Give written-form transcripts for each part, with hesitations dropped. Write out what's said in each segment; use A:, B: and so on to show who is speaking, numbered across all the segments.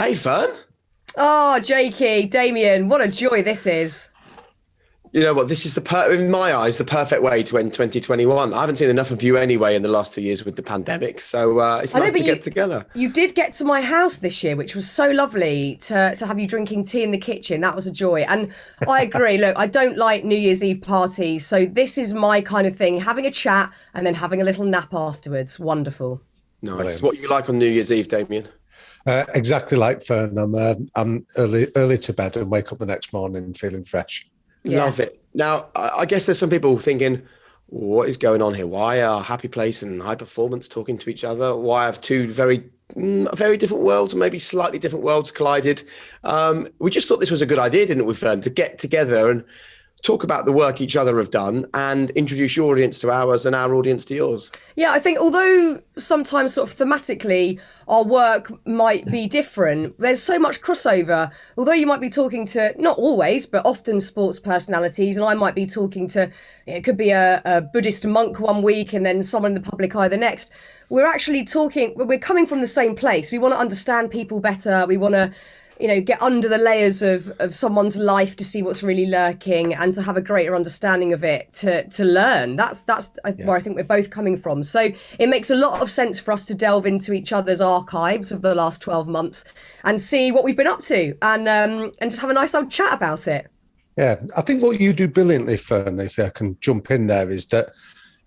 A: Hey, Fearne.
B: Oh, Jakey, Damian, what a joy this is.
A: You know what? This is in my eyes, the perfect way to end 2021. I haven't seen enough of you anyway in the last 2 years with the pandemic, so it's
B: I know,
A: nice
B: but
A: to get together.
B: you did get to my house this year, which was so lovely to have you drinking tea in the kitchen. That was a joy. And I agree. Look, I don't like New Year's Eve parties, so this is my kind of thing, having a chat and then having a little nap afterwards. Wonderful.
A: Nice.
C: Brilliant.
A: What you like on New Year's Eve, Damien?
C: Exactly like Fearne. I'm early to bed and wake up the next morning feeling fresh.
B: Yeah.
A: Love it. Now, I guess there's some people thinking, what is going on here? Why are Happy Place and High Performance talking to each other? Why have two very different worlds, or maybe slightly different worlds collided? We just thought this was a good idea, didn't we, Fearne, to get together and talk about the work each other have done and introduce your audience to ours and our audience to yours.
B: Yeah, I think although sometimes sort of thematically our work might be different, there's so much crossover. Although you might be talking to, not always, but often sports personalities, and I might be talking to, it could be a Buddhist monk one week and then someone in the public eye the next. We're actually we're coming from the same place. We want to understand people better. We want to get under the layers of someone's life to see what's really lurking and to have a greater understanding of it, to learn. That's where I think we're both coming from. So it makes a lot of sense for us to delve into each other's archives of the last 12 months and see what we've been up to and just have a nice old chat about it.
C: Yeah, I think what you do brilliantly, Fearne, if I can jump in there, is that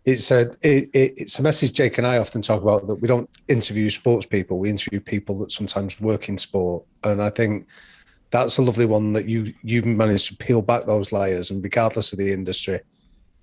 C: it's a message Jake and I often talk about, that we don't interview sports people, we interview people that sometimes work in sport. And I think that's a lovely one, that you managed to peel back those layers, and regardless of the industry,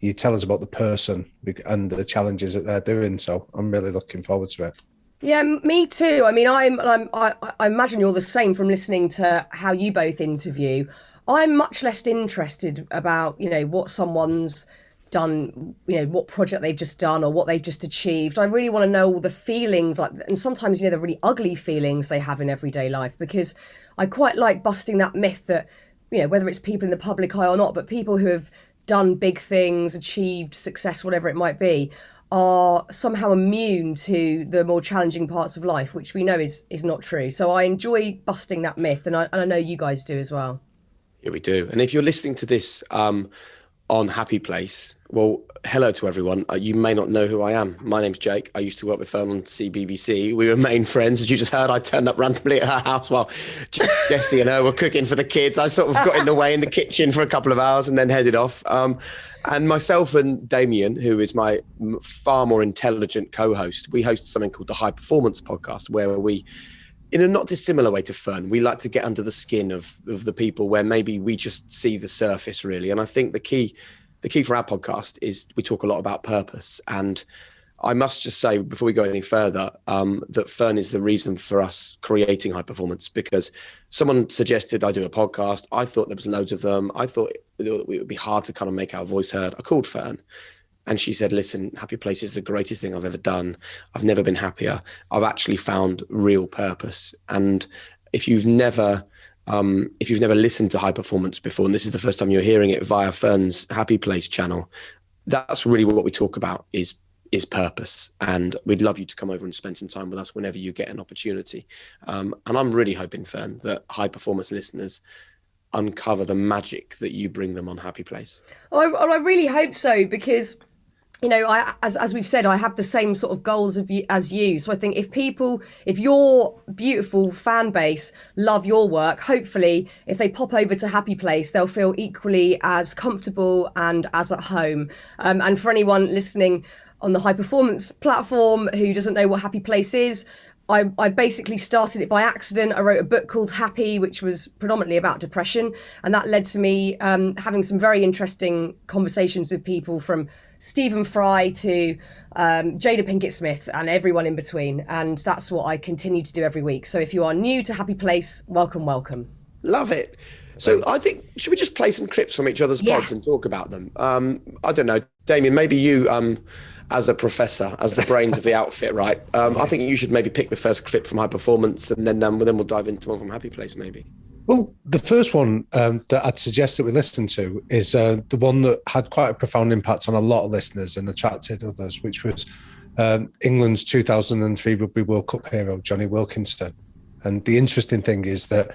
C: you tell us about the person and the challenges that they're doing. So I'm really looking forward to it.
B: Yeah, me too. I mean, I imagine you're the same from listening to how you both interview. I'm much less interested about, what someone's done, what project they've just done or what they've just achieved. I really want to know all the feelings, and sometimes the really ugly feelings they have in everyday life, because I quite like busting that myth that whether it's people in the public eye or not, but people who have done big things, achieved success, whatever it might be, are somehow immune to the more challenging parts of life, which we know is not true. So I enjoy busting that myth, and I know you guys do as well.
A: Yeah, we do. And if you're listening to this on Happy Place, well, hello to everyone. You may not know who I am. My name's Jake. I used to work with Fearne on CBBC. We remain friends. As you just heard, I turned up randomly at her house while Jessie and her were cooking for the kids. I sort of got in the way in the kitchen for a couple of hours and then headed off. And myself and Damian, who is my far more intelligent co-host, we host something called the High Performance Podcast, where we, in a not dissimilar way to Fearne, we like to get under the skin of the people where maybe we just see the surface, really. And I think the key for our podcast is we talk a lot about purpose. And I must just say, before we go any further, that Fearne is the reason for us creating High Performance, because someone suggested I do a podcast. I thought there was loads of them. I thought it would be hard to kind of make our voice heard. I called Fearne, and she said, listen, Happy Place is the greatest thing I've ever done. I've never been happier. I've actually found real purpose. And if you've never listened to High Performance before, and this is the first time you're hearing it via Fearne's Happy Place channel, that's really what we talk about is purpose. And we'd love you to come over and spend some time with us whenever you get an opportunity. And I'm really hoping, Fearne, that High Performance listeners uncover the magic that you bring them on Happy Place.
B: Oh, I really hope so, because as we've said, I have the same sort of goals as you. So I think if your beautiful fan base love your work, hopefully if they pop over to Happy Place, they'll feel equally as comfortable and as at home. And for anyone listening on the High Performance platform who doesn't know what Happy Place is, I basically started it by accident. I wrote a book called Happy, which was predominantly about depression. And that led to me having some very interesting conversations with people from Stephen Fry to Jada Pinkett Smith and everyone in between. And that's what I continue to do every week. So if you are new to Happy Place, welcome, welcome.
A: Love it. So I think, should we just play some clips from each other's pods and talk about them? I don't know, Damian, maybe you, as a professor, as the brains of the outfit, right? I think you should maybe pick the first clip from High Performance, and then we'll dive into one from Happy Place, maybe.
C: Well, the first one that I'd suggest that we listen to is the one that had quite a profound impact on a lot of listeners and attracted others, which was England's 2003 Rugby World Cup hero, Johnny Wilkinson. And the interesting thing is that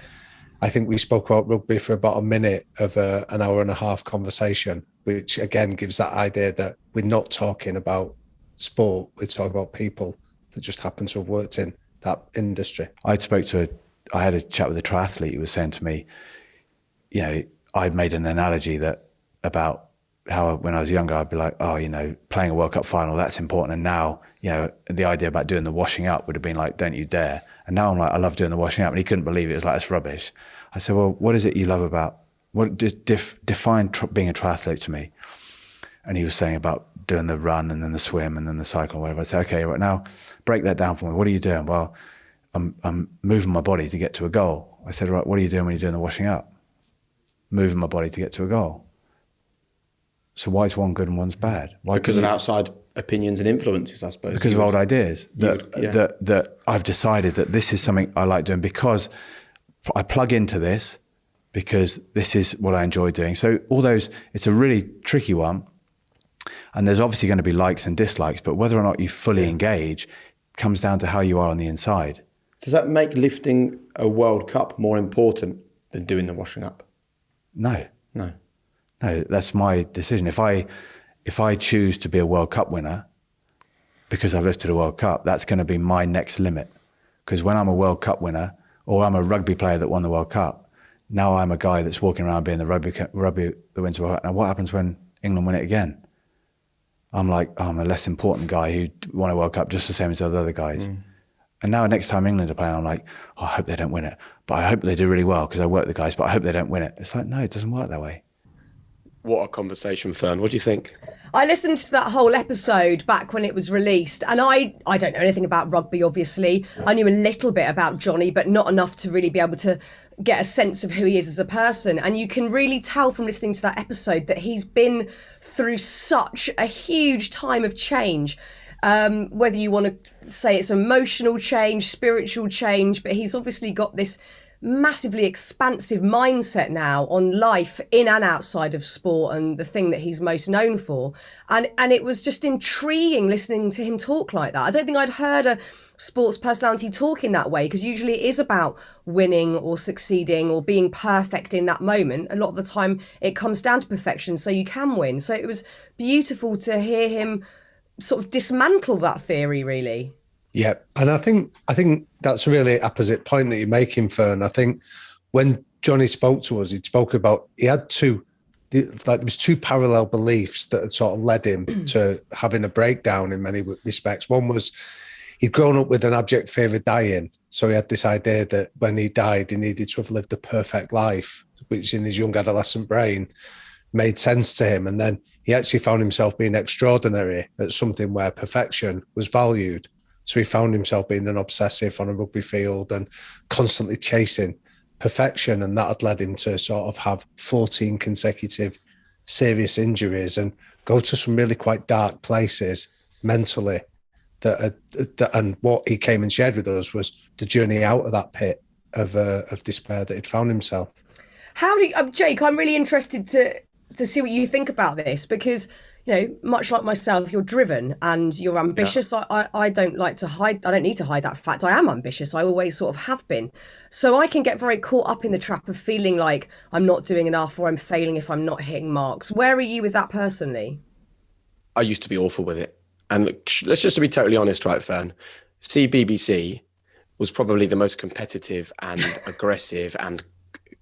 C: I think we spoke about rugby for about a minute of an hour and a half conversation, which again gives that idea that we're not talking about sport, we're talking about people that just happen to have worked in that industry.
D: I had a chat with a triathlete who was saying to me, you know, I made an analogy that about how when I was younger, I'd be like, oh, you know, playing a World Cup final, that's important. And now, you know, the idea about doing the washing up would have been like, don't you dare. And now I'm like, I love doing the washing up. And he couldn't believe it. It was like, it's rubbish. I said, well, what is it you love about, define being a triathlete to me? And he was saying about doing the run and then the swim and then the cycle or whatever. I said, okay, right now, break that down for me. What are you doing? Well, I'm moving my body to get to a goal. I said, right, what are you doing when you're doing the washing up? Moving my body to get to a goal. So why is one good and one's bad? Why?
A: Because of outside opinions and influences, I suppose.
D: Because of old ideas that I've decided that this is something I like doing because I plug into this because this is what I enjoy doing. So all those, it's a really tricky one. And there's obviously going to be likes and dislikes, but whether or not you fully engage comes down to how you are on the inside.
A: Does that make lifting a World Cup more important than doing the washing up?
D: No,
A: No,
D: that's my decision. If I choose to be a World Cup winner because I've lifted a World Cup, that's going to be my next limit. Because when I'm a World Cup winner or I'm a rugby player that won the World Cup, now I'm a guy that's walking around being the rugby that wins the World Cup. Now what happens when England win it again? I'm like, oh, I'm a less important guy who won a World Cup just the same as those other guys. And now next time England are playing, I'm like, oh, I hope they don't win it. But I hope they do really well because I work the guys, but I hope they don't win it. It's like, no, it doesn't work that way.
A: what a conversation, Fearne. What do you think?
B: I listened to that whole episode back when it was released, and I don't know anything about rugby, obviously. I knew a little bit about Johnny, but not enough to really be able to get a sense of who he is as a person. And you can really tell from listening to that episode that he's been through such a huge time of change. Whether you want to say it's emotional change, spiritual change, but he's obviously got this massively expansive mindset now on life in and outside of sport and the thing that he's most known for. And it was just intriguing listening to him talk like that. I don't think I'd heard a sports personality talk in that way, because usually it is about winning or succeeding or being perfect in that moment. A lot of the time it comes down to perfection so you can win. So it was beautiful to hear him sort of dismantle that theory, really.
C: Yeah, and I think that's a really opposite point that you're making, Fearne. I think when Johnny spoke to us, he spoke about he had there was two parallel beliefs that had sort of led him to having a breakdown in many respects. One was he'd grown up with an abject fear of dying, so he had this idea that when he died, he needed to have lived a perfect life, which in his young adolescent brain made sense to him. And then he actually found himself being extraordinary at something where perfection was valued. So he found himself being an obsessive on a rugby field and constantly chasing perfection. And that had led him to sort of have 14 consecutive serious injuries and go to some really quite dark places mentally. And what he came and shared with us was the journey out of that pit of despair that he'd found himself.
B: How do you, Jake, I'm really interested to see what you think about this, because, you know, much like myself, you're driven and you're ambitious. Yeah. I don't like to hide. I don't need to hide that fact. I am ambitious. I always sort of have been. So I can get very caught up in the trap of feeling like I'm not doing enough or I'm failing if I'm not hitting marks. Where are you with that personally?
A: I used to be awful with it. And let's just be totally honest, right, Fearne? CBBC was probably the most competitive and aggressive and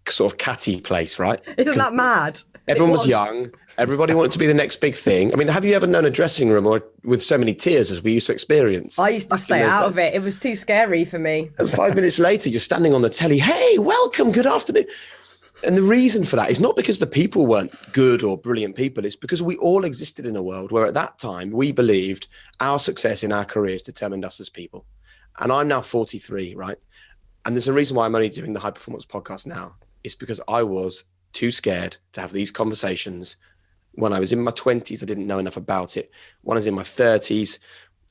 A: sort of catty place, right?
B: Isn't that mad?
A: Everyone was young. Everybody wanted to be the next big thing. I mean, have you ever known a dressing room with so many tears as we used to experience?
B: I used to stay out of it. It was too scary for me.
A: And 5 minutes later, you're standing on the telly. Hey, welcome, good afternoon. And the reason for that is not because the people weren't good or brilliant people. It's because we all existed in a world where at that time we believed our success in our careers determined us as people. And I'm now 43, right? And there's a reason why I'm only doing the High Performance podcast now. It's because I was too scared to have these conversations. When I was in my 20s, I didn't know enough about it. When I was in my 30s,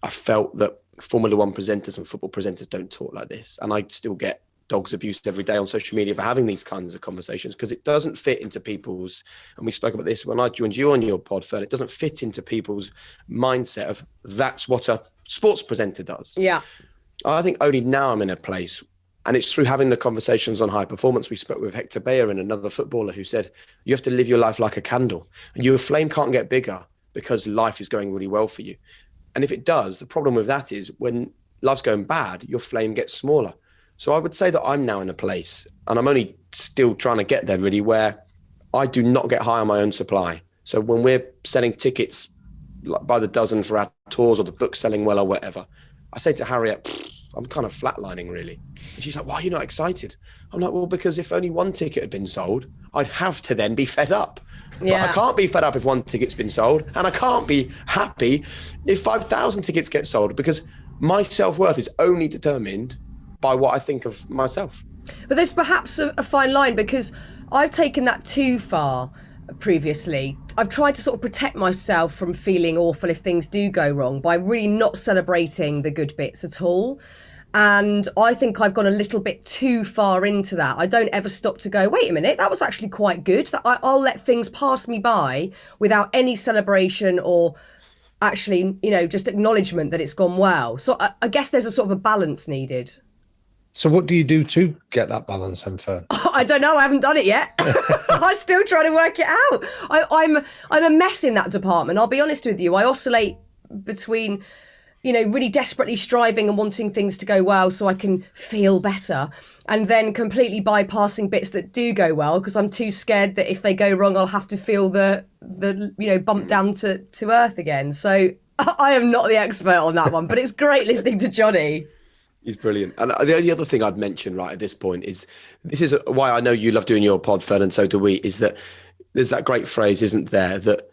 A: I felt that Formula One presenters and football presenters don't talk like this. And I still get dogs abused every day on social media for having these kinds of conversations, because it doesn't fit into people's, and we spoke about this when I joined you on your pod, Fearne, it doesn't fit into people's mindset of that's what a sports presenter does.
B: Yeah.
A: I think only now I'm in a place, And it's through having the conversations on high performance. We spoke with Hector Bayer and another footballer who said, you have to live your life like a candle. And your flame can't get bigger because life is going really well for you. And if it does, the problem with that is when life's going bad, your flame gets smaller. So I would say that I'm now in a place, and I'm only still trying to get there really, where I do not get high on my own supply. So when we're selling tickets like by the dozen for our tours, or the book selling well or whatever, I say to Harriet, I'm kind of flatlining really. And she's like, why are you not excited? I'm like, well, because if only one ticket had been sold, I'd have to then be fed up.
B: Yeah.
A: But I can't be fed up if one ticket's been sold, and I can't be happy if 5,000 tickets get sold, because my self-worth is only determined by what I think of myself.
B: But there's perhaps a fine line, because I've taken that too far previously. I've tried to sort of protect myself from feeling awful if things do go wrong by really not celebrating the good bits at all. And I think I've gone a little bit too far into that. I don't ever stop to go, wait a minute, that was actually quite good. I'll let things pass me by without any celebration or actually, just acknowledgement that it's gone well. So I guess there's a sort of a balance needed.
C: So what do you do to get that balance, Fearne?
B: I don't know. I haven't done it yet. I'm still trying to work it out. I'm a mess in that department. I'll be honest with you. I oscillate between, really desperately striving and wanting things to go well so I can feel better, and then completely bypassing bits that do go well because I'm too scared that if they go wrong, I'll have to feel the bump down to earth again. So I am not the expert on that one, but it's great listening to Johnny.
A: He's brilliant. And the only other thing I'd mention right at this point is, this is why I know you love doing your pod, Fearne, and so do we, is that there's that great phrase, isn't there, that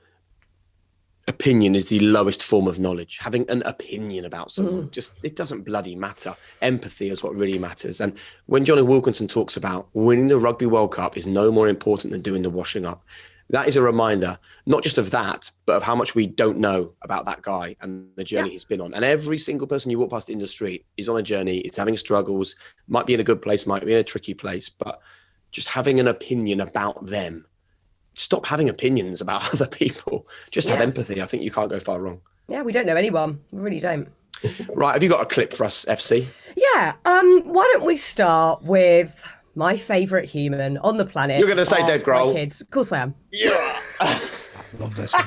A: opinion is the lowest form of knowledge. Having an opinion about someone, it doesn't bloody matter. Empathy is what really matters. And when Johnny Wilkinson talks about winning the Rugby World Cup is no more important than doing the washing up, that is a reminder, not just of that, but of how much we don't know about that guy and the journey he's been on. And every single person you walk past in the street is on a journey, is having struggles, might be in a good place, might be in a tricky place, but just having an opinion about them. Stop having opinions about other people. Just have empathy. I think you can't go far wrong.
B: Yeah, we don't know anyone. We really don't.
A: Right, have you got a clip for us, FC?
B: Yeah, why don't we start with my favourite human on the planet?
A: You're going to say Dave Grohl?
B: Kids. Of course I am.
A: Yeah.
C: Love this one.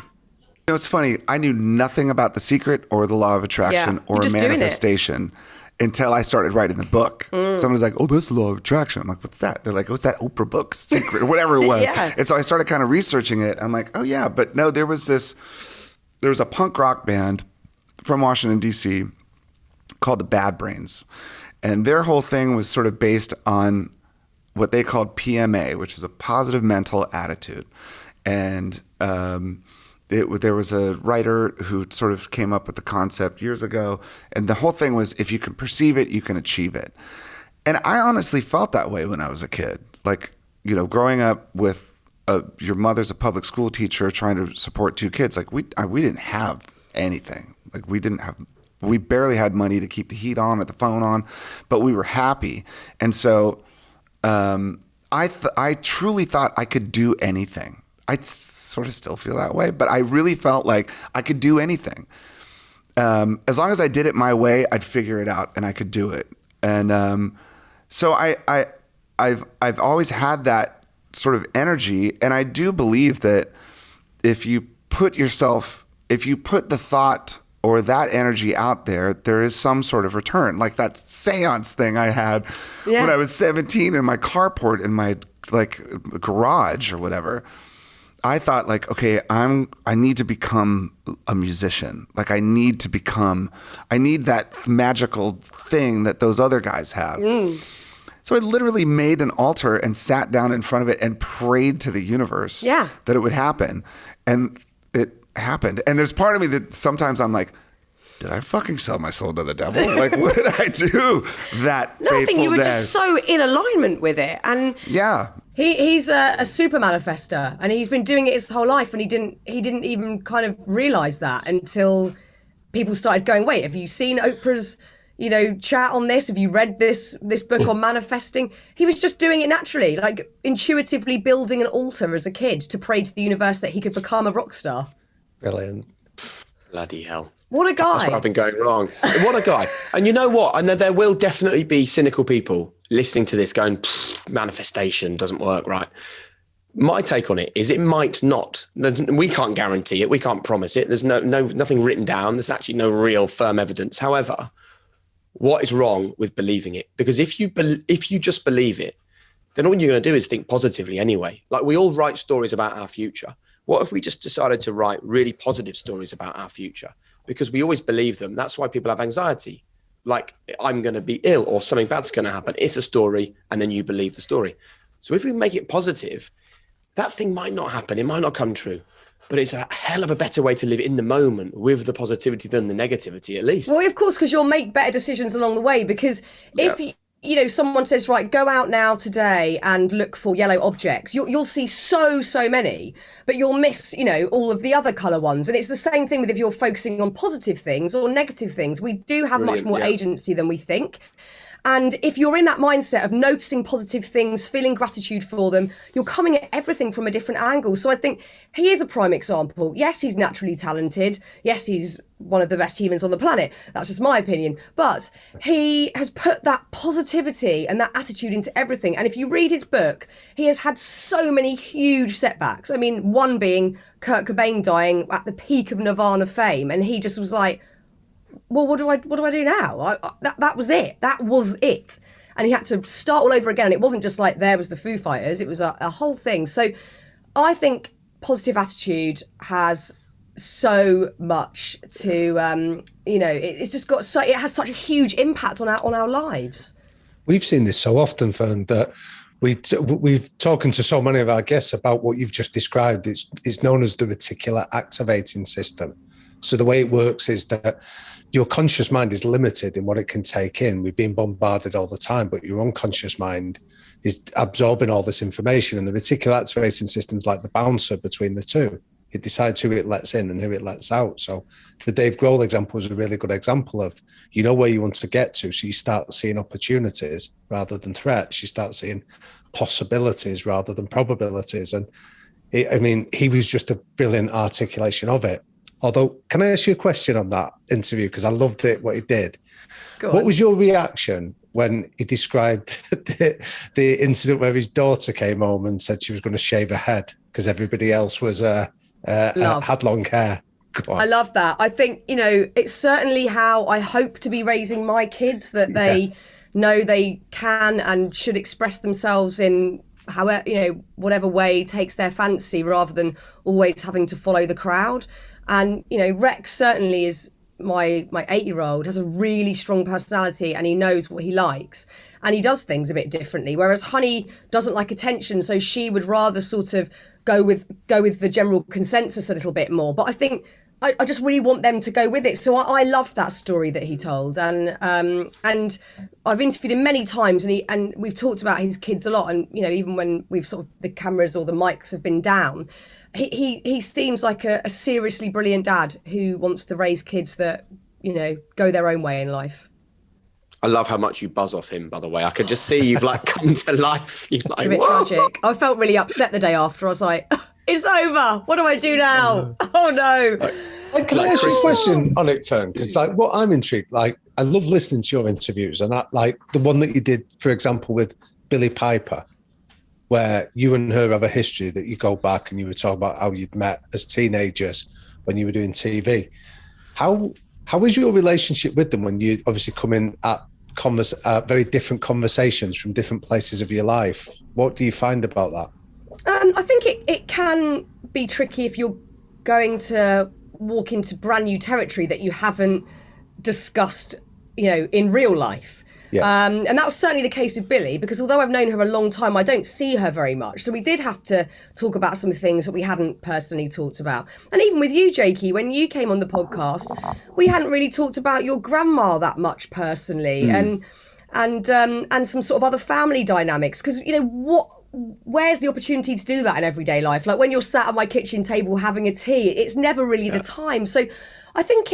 E: It's funny. I knew nothing about The Secret or the Law of Attraction or manifestation until I started writing the book. Someone's like, oh, that's the Law of Attraction. I'm like, what's that? They're like, oh, it's that Oprah book, Secret, or whatever it was. And so I started kind of researching it. I'm like, oh, yeah. But no, there was a punk rock band from Washington, D.C. called the Bad Brains. And their whole thing was sort of based on what they called PMA, which is a positive mental attitude. And there was a writer who sort of came up with the concept years ago. And the whole thing was, if you can perceive it, you can achieve it. And I honestly felt that way when I was a kid. Like, growing up with your mother's a public school teacher trying to support two kids. Like we didn't have anything. Like we barely had money to keep the heat on or the phone on, but we were happy. And so I truly thought I could do anything. I sort of still feel that way, but I really felt like I could do anything. As long as I did it my way, I'd figure it out and I could do it. And so I've always had that sort of energy, and I do believe that if you put the thought or that energy out there, there is some sort of return. Like that seance thing I had when I was 17 in my carport in my garage or whatever. I thought like, okay, I need to become a musician. Like I need that magical thing that those other guys have. So I literally made an altar and sat down in front of it and prayed to the universe that it would happen. And it happened. And there's part of me that sometimes I'm like, did I fucking sell my soul to the devil? Like, what did I do that
B: Nothing. You were
E: day?
B: just so in alignment with it. And he's a super manifester, and he's been doing it his whole life, and he didn't even kind of realize that until people started going, wait, have you seen Oprah's chat on this? Have you read this book on manifesting? He was just doing it naturally, like intuitively building an altar as a kid to pray to the universe that he could become a rock star.
C: Brilliant.
A: Bloody hell.
B: What a guy.
A: That's where I've been going wrong. What a guy. And you know what? And there will definitely be cynical people listening to this going, manifestation doesn't work, right? My take on it is it might not. We can't guarantee it. We can't promise it. There's nothing written down. There's actually no real firm evidence. However, what is wrong with believing it? Because if you just believe it, then all you're going to do is think positively anyway. Like, we all write stories about our future. What if we just decided to write really positive stories about our future? Because we always believe them. That's why people have anxiety. Like, I'm going to be ill or something bad's going to happen. It's a story, and then you believe the story. So if we make it positive, that thing might not happen. It might not come true. But it's a hell of a better way to live in the moment with the positivity than the negativity, at least.
B: Well, of course, because you'll make better decisions along the way. Because if someone says, right, go out now today and look for yellow objects, you'll see so many, but you'll miss, all of the other colour ones. And it's the same thing with if you're focusing on positive things or negative things. We do have much more agency than we think. And if you're in that mindset of noticing positive things, feeling gratitude for them, you're coming at everything from a different angle. So I think he is a prime example. Yes, he's naturally talented. Yes, he's one of the best humans on the planet. That's just my opinion. But he has put that positivity and that attitude into everything. And if you read his book, he has had so many huge setbacks. I mean, one being Kurt Cobain dying at the peak of Nirvana fame. And he just was like, well, what do I do now? That was it. That was it. And he had to start all over again. And it wasn't just like there was the Foo Fighters. It was a whole thing. So I think positive attitude has so much to, it's just got it has such a huge impact on our lives.
C: We've seen this so often, Fearne, that we've talking to so many of our guests about what you've just described. It's known as the reticular activating system. So the way it works is that your conscious mind is limited in what it can take in. We've been bombarded all the time, but your unconscious mind is absorbing all this information. And the reticular activating system is like the bouncer between the two. It decides who it lets in and who it lets out. So the Dave Grohl example is a really good example of, where you want to get to. So you start seeing opportunities rather than threats. You start seeing possibilities rather than probabilities. And he was just a brilliant articulation of it. Although, can I ask you a question on that interview? Because I loved it, what he did. What was your reaction when he described the incident where his daughter came home and said she was going to shave her head because everybody else was had long hair?
B: I love that. I think, it's certainly how I hope to be raising my kids, that they know they can and should express themselves in however, whatever way takes their fancy, rather than always having to follow the crowd. And, Rex certainly is my 8-year-old, has a really strong personality and he knows what he likes and he does things a bit differently. Whereas Honey doesn't like attention, so she would rather sort of go with the general consensus a little bit more. But I think I just really want them to go with it. So I loved that story that he told, and I've interviewed him many times, and we've talked about his kids a lot. And even when we've sort of the cameras or the mics have been down, he seems like a seriously brilliant dad who wants to raise kids that go their own way in life.
A: I love how much you buzz off him, by the way. I could just see you've come to life. You're like,
B: it's a bit tragic. I felt really upset the day after. I was like, it's over. What do I do now? Oh no.
C: Can I ask you a question on it, Fearne? Because what I'm intrigued, I love listening to your interviews, and the one that you did, for example, with Billie Piper, where you and her have a history that you go back and you were talking about how you'd met as teenagers when you were doing TV. How was your relationship with them when you obviously come in at very different conversations from different places of your life? What do you find about that?
B: I think it can be tricky if you're going to walk into brand new territory that you haven't discussed, in real life. Yeah. And that was certainly the case with Billie, because although I've known her a long time, I don't see her very much. So we did have to talk about some things that we hadn't personally talked about. And even with you, Jakey, when you came on the podcast, we hadn't really talked about your grandma that much personally, and some sort of other family dynamics. Because, where's the opportunity to do that in everyday life? Like when you're sat at my kitchen table having a tea, it's never really the time. So I think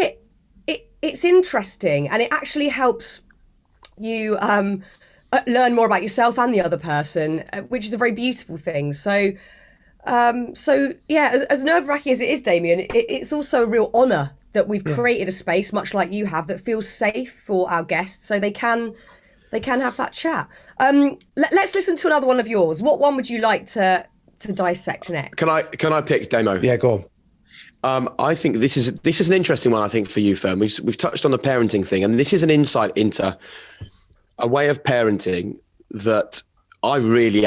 B: it's interesting, and it actually helps you learn more about yourself and the other person, which is a very beautiful thing. So as nerve-wracking as it is, Damian, it's also a real honour that we've created a space, much like you have, that feels safe for our guests, so they can have that chat. Let's listen to another one of yours. What one would you like to dissect next?
A: Can I pick, Damo?
C: Yeah, go on.
A: I think this is an interesting one. I think for you, Fearne. We've touched on the parenting thing, and this is an insight into a way of parenting that I really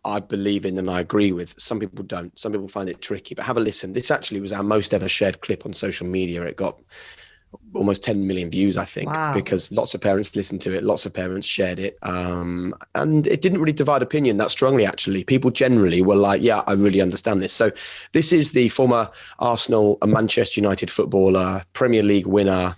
A: I believe in and I agree with. Some people don't. Some people find it tricky. But have a listen. This actually was our most ever shared clip on social media. It got almost 10 million views, I think, because lots of parents listened to it. Lots of parents shared it. And it didn't really divide opinion that strongly, actually. People generally were like, yeah, I really understand this. So this is the former Arsenal and Manchester United footballer, Premier League winner,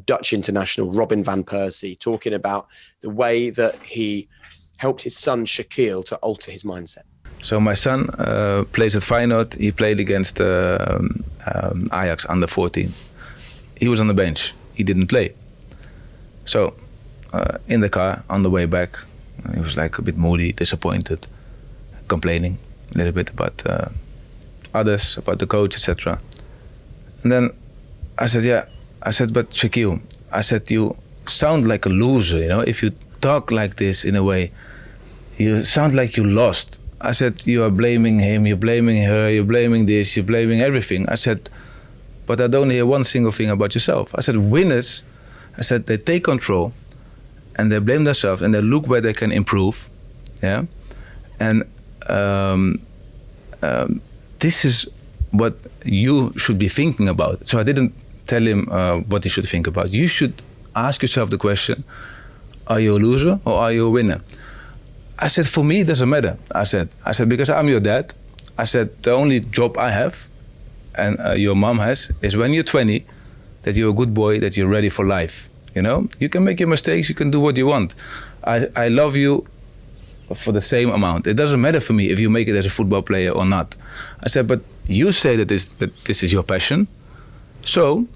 A: Dutch international, Robin van Persie, talking about the way that he helped his son Shaquille to alter his mindset.
F: So my son plays at Feyenoord. He played against Ajax under 14. He was on the bench. He didn't play. So in the car on the way back, he was like a bit moody, disappointed, complaining a little bit about others, about the coach, etc. And then I said, but Shaquille, I said, you sound like a loser, you know, if you talk like this in a way, you sound like you lost. I said, you are blaming him, you're blaming her, you're blaming this, you're blaming everything. I said, but I don't hear one single thing about yourself. I said, winners, I said, they take control and they blame themselves and they look where they can improve. Yeah. And this is what you should be thinking about. So I didn't tell him what he should think about. You should ask yourself the question, are you a loser or are you a winner? I said, for me, it doesn't matter. I said, because I'm your dad. I said, the only job I have and your mom has is when you're 20, that you're a good boy, that you're ready for life. You know, you can make your mistakes, you can do what you want. I love you for the same amount. It doesn't matter for me if you make it as a football player or not. I said, but you say that this is your passion. So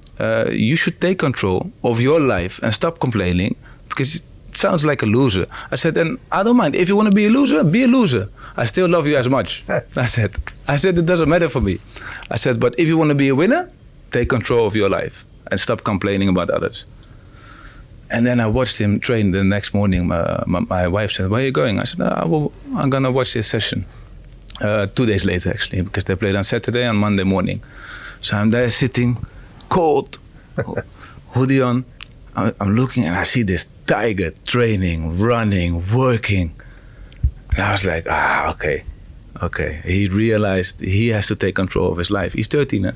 F: you should take control of your life and stop complaining, because it sounds like a loser. I said, and I don't mind. If you want to be a loser, be a loser. I still love you as much. I said, it doesn't matter for me. I said, but if you want to be a winner, take control of your life and stop complaining about others. And then I watched him train the next morning. My wife said, where are you going? I said, I'm going to watch this session. 2 days later, actually, because they played on Saturday and Monday morning. So I'm there sitting, cold, hoodie on. I'm looking and I see this tiger training, running, working. And I was like, okay. He realized he has to take control of his life. He's 13, eh?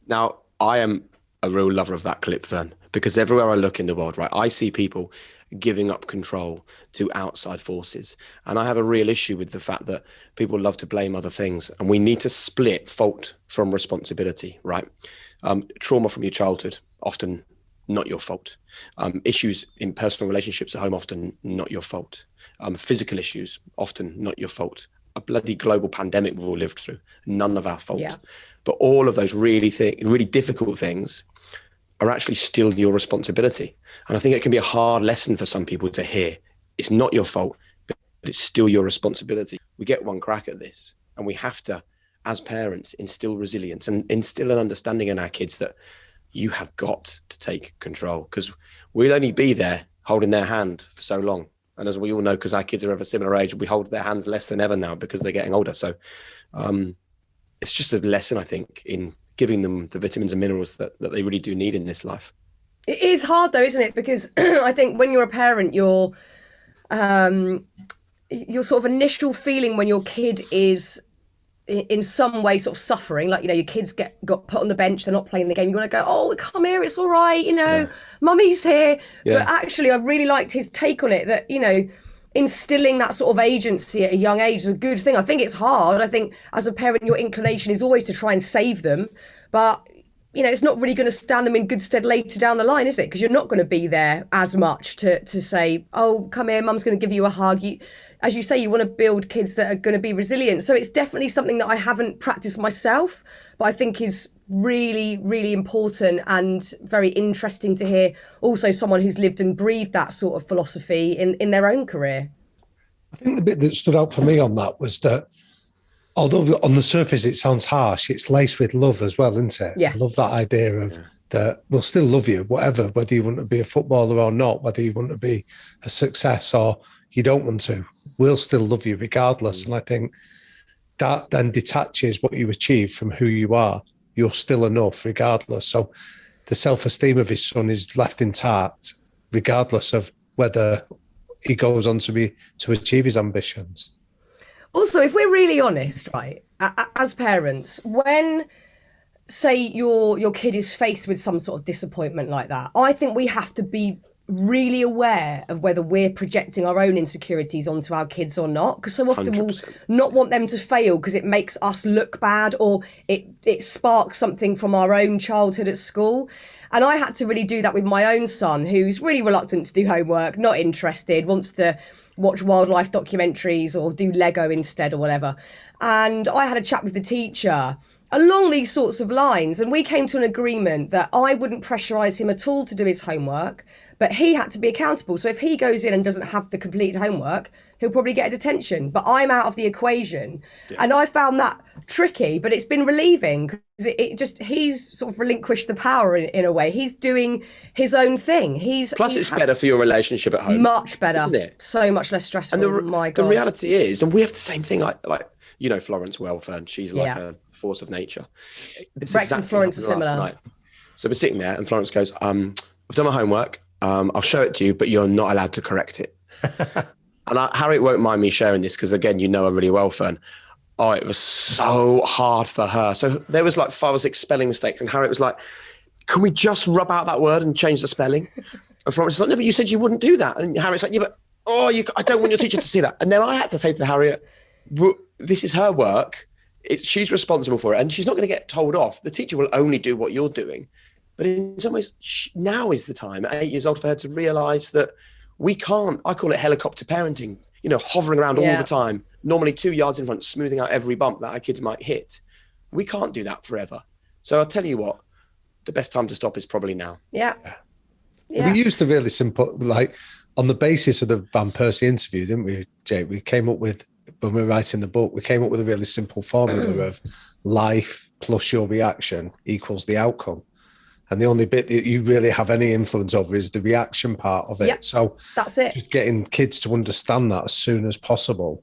A: Now, I am a real lover of that clip, Fearne, because everywhere I look in the world, right, I see people giving up control to outside forces. And I have a real issue with the fact that people love to blame other things, and we need to split fault from responsibility, right? Trauma from your childhood, often not your fault. Issues in personal relationships at home, often not your fault. Physical issues, often not your fault. A bloody global pandemic we've all lived through, none of our fault. Yeah. But all of those really difficult things are actually still your responsibility. And I think it can be a hard lesson for some people to hear. It's not your fault, but it's still your responsibility. We get one crack at this, and we have to, as parents, instill resilience and instill an understanding in our kids that you have got to take control, because we'll only be there holding their hand for so long. And as we all know, because our kids are of a similar age, we hold their hands less than ever now because they're getting older. So it's just a lesson, I think, in giving them the vitamins and minerals that they really do need in this life.
B: It is hard though, isn't it? Because I think when you're a parent, your sort of initial feeling when your kid is in some way sort of suffering, like, you know, your kids got put on the bench, they're not playing the game, you want to go, oh, come here, it's all right, you know, mummy's here. Yeah. But actually I really liked his take on it, that, you know, instilling that sort of agency at a young age is a good thing. I think it's hard. I think as a parent, your inclination is always to try and save them, but you know, it's not really going to stand them in good stead later down the line, is it? Because you're not going to be there as much to say, oh, come here, mum's going to give you a hug. As you say, you want to build kids that are going to be resilient. So it's definitely something that I haven't practiced myself, but I think is really, really important and very interesting to hear also someone who's lived and breathed that sort of philosophy in their own career.
C: I think the bit that stood out for me on that was that Although on the surface it sounds harsh, it's laced with love as well, isn't it?
B: Yeah.
C: I love that idea of that we'll still love you, whatever, whether you want to be a footballer or not, whether you want to be a success or you don't want to, we'll still love you regardless. And I think that then detaches what you achieve from who you are. You're still enough regardless. So the self-esteem of his son is left intact regardless of whether he goes on to achieve his ambitions.
B: Also, if we're really honest, right, as parents, when, say, your kid is faced with some sort of disappointment like that, I think we have to be really aware of whether we're projecting our own insecurities onto our kids or not, because so often 100%. We'll not want them to fail because it makes us look bad, or it sparks something from our own childhood at school. And I had to really do that with my own son, who's really reluctant to do homework, not interested, wants to watch wildlife documentaries or do Lego instead or whatever. And I had a chat with the teacher along these sorts of lines, and we came to an agreement that I wouldn't pressurise him at all to do his homework, but he had to be accountable. So if he goes in and doesn't have the completed homework, he'll probably get a detention, but I'm out of the equation. Yeah. And I found that tricky, but it's been relieving because he's sort of relinquished the power in a way. He's doing his own thing.
A: Plus it's better for your relationship at home.
B: Much better. Isn't it? So much less stressful.
A: And the reality is, and we have the same thing, like you know Florence well, Fearne, she's like a force of nature.
B: Rex and Florence are similar.
A: So we're sitting there and Florence goes, I've done my homework. I'll show it to you, but you're not allowed to correct it. And Harriet won't mind me sharing this because, again, you know her really well, Fearne. Oh, it was so hard for her. So there was like 5 or 6 spelling mistakes, and Harriet was like, can we just rub out that word and change the spelling? And Florence was like, no, but you said you wouldn't do that. And Harriet's like, yeah, but I don't want your teacher to see that. And then I had to say to Harriet, this is her work. She's responsible for it, and she's not going to get told off. The teacher will only do what you're doing. But in some ways, now is the time at 8 years old for her to realise that we can't, I call it helicopter parenting, hovering around all the time, normally 2 yards in front, smoothing out every bump that our kids might hit. We can't do that forever. So I'll tell you what, the best time to stop is probably now.
B: Yeah.
C: We used a really simple, like on the basis of the Van Persie interview, didn't we, Jake? We came up with, when we were writing the book, we came up with a really simple formula of life plus your reaction equals the outcome. And the only bit that you really have any influence over is the reaction part of it.
B: Yep,
C: so
B: that's it.
C: Just getting kids to understand that as soon as possible.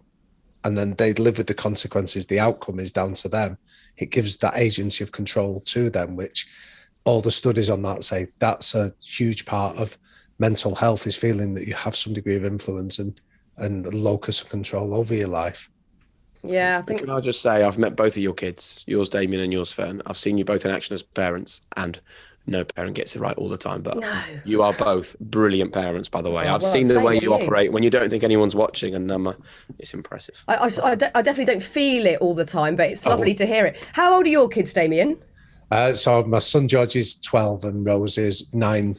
C: And then they live with the consequences. The outcome is down to them. It gives that agency of control to them, which all the studies on that say that's a huge part of mental health, is feeling that you have some degree of influence and locus of control over your life.
B: Yeah, I think.
A: Can I just say, I've met both of your kids, yours, Damian, and yours, Fearne. I've seen you both in action as parents, and no parent gets it right all the time, but you are both brilliant parents, by the way. I've seen the way you operate when you don't think anyone's watching, and it's impressive.
B: I definitely don't feel it all the time, but it's lovely to hear it. How old are your kids, Damian?
C: So my son George is 12 and Rose is 9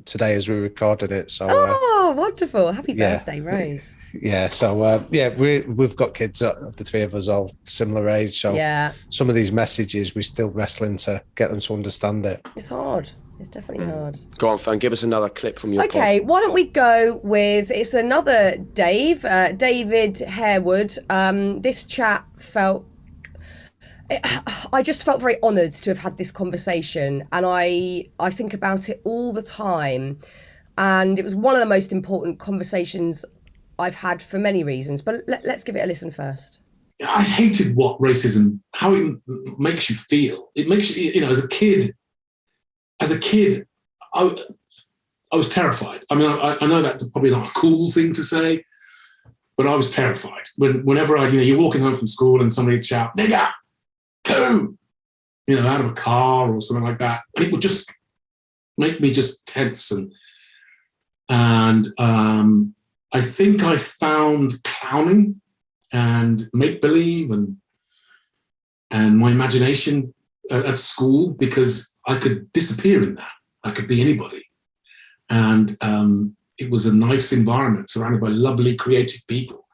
C: today as we're recording it. So
B: wonderful. Happy birthday, Rose.
C: Yeah, so we've got kids, the 3 of us, all similar age. So some of these messages we're still wrestling to get them to understand it.
B: It's hard. It's definitely hard.
A: Go on, Fearne, give us another clip from your
B: pod. Why don't we go with, it's another David Harewood. This chat I just felt very honoured to have had this conversation, and I think about it all the time. And it was one of the most important conversations I've had for many reasons, but let's give it a listen first.
G: I hated how it makes you feel. It makes you, as a kid, I was terrified. I mean, I know that's probably not a cool thing to say, but I was terrified. Whenever you're walking home from school and somebody would shout, "Nigger, go," out of a car or something like that, and it would just make me just tense and I think I found clowning and make-believe and my imagination at school, because I could disappear in that. I could be anybody. And it was a nice environment surrounded by lovely, creative people.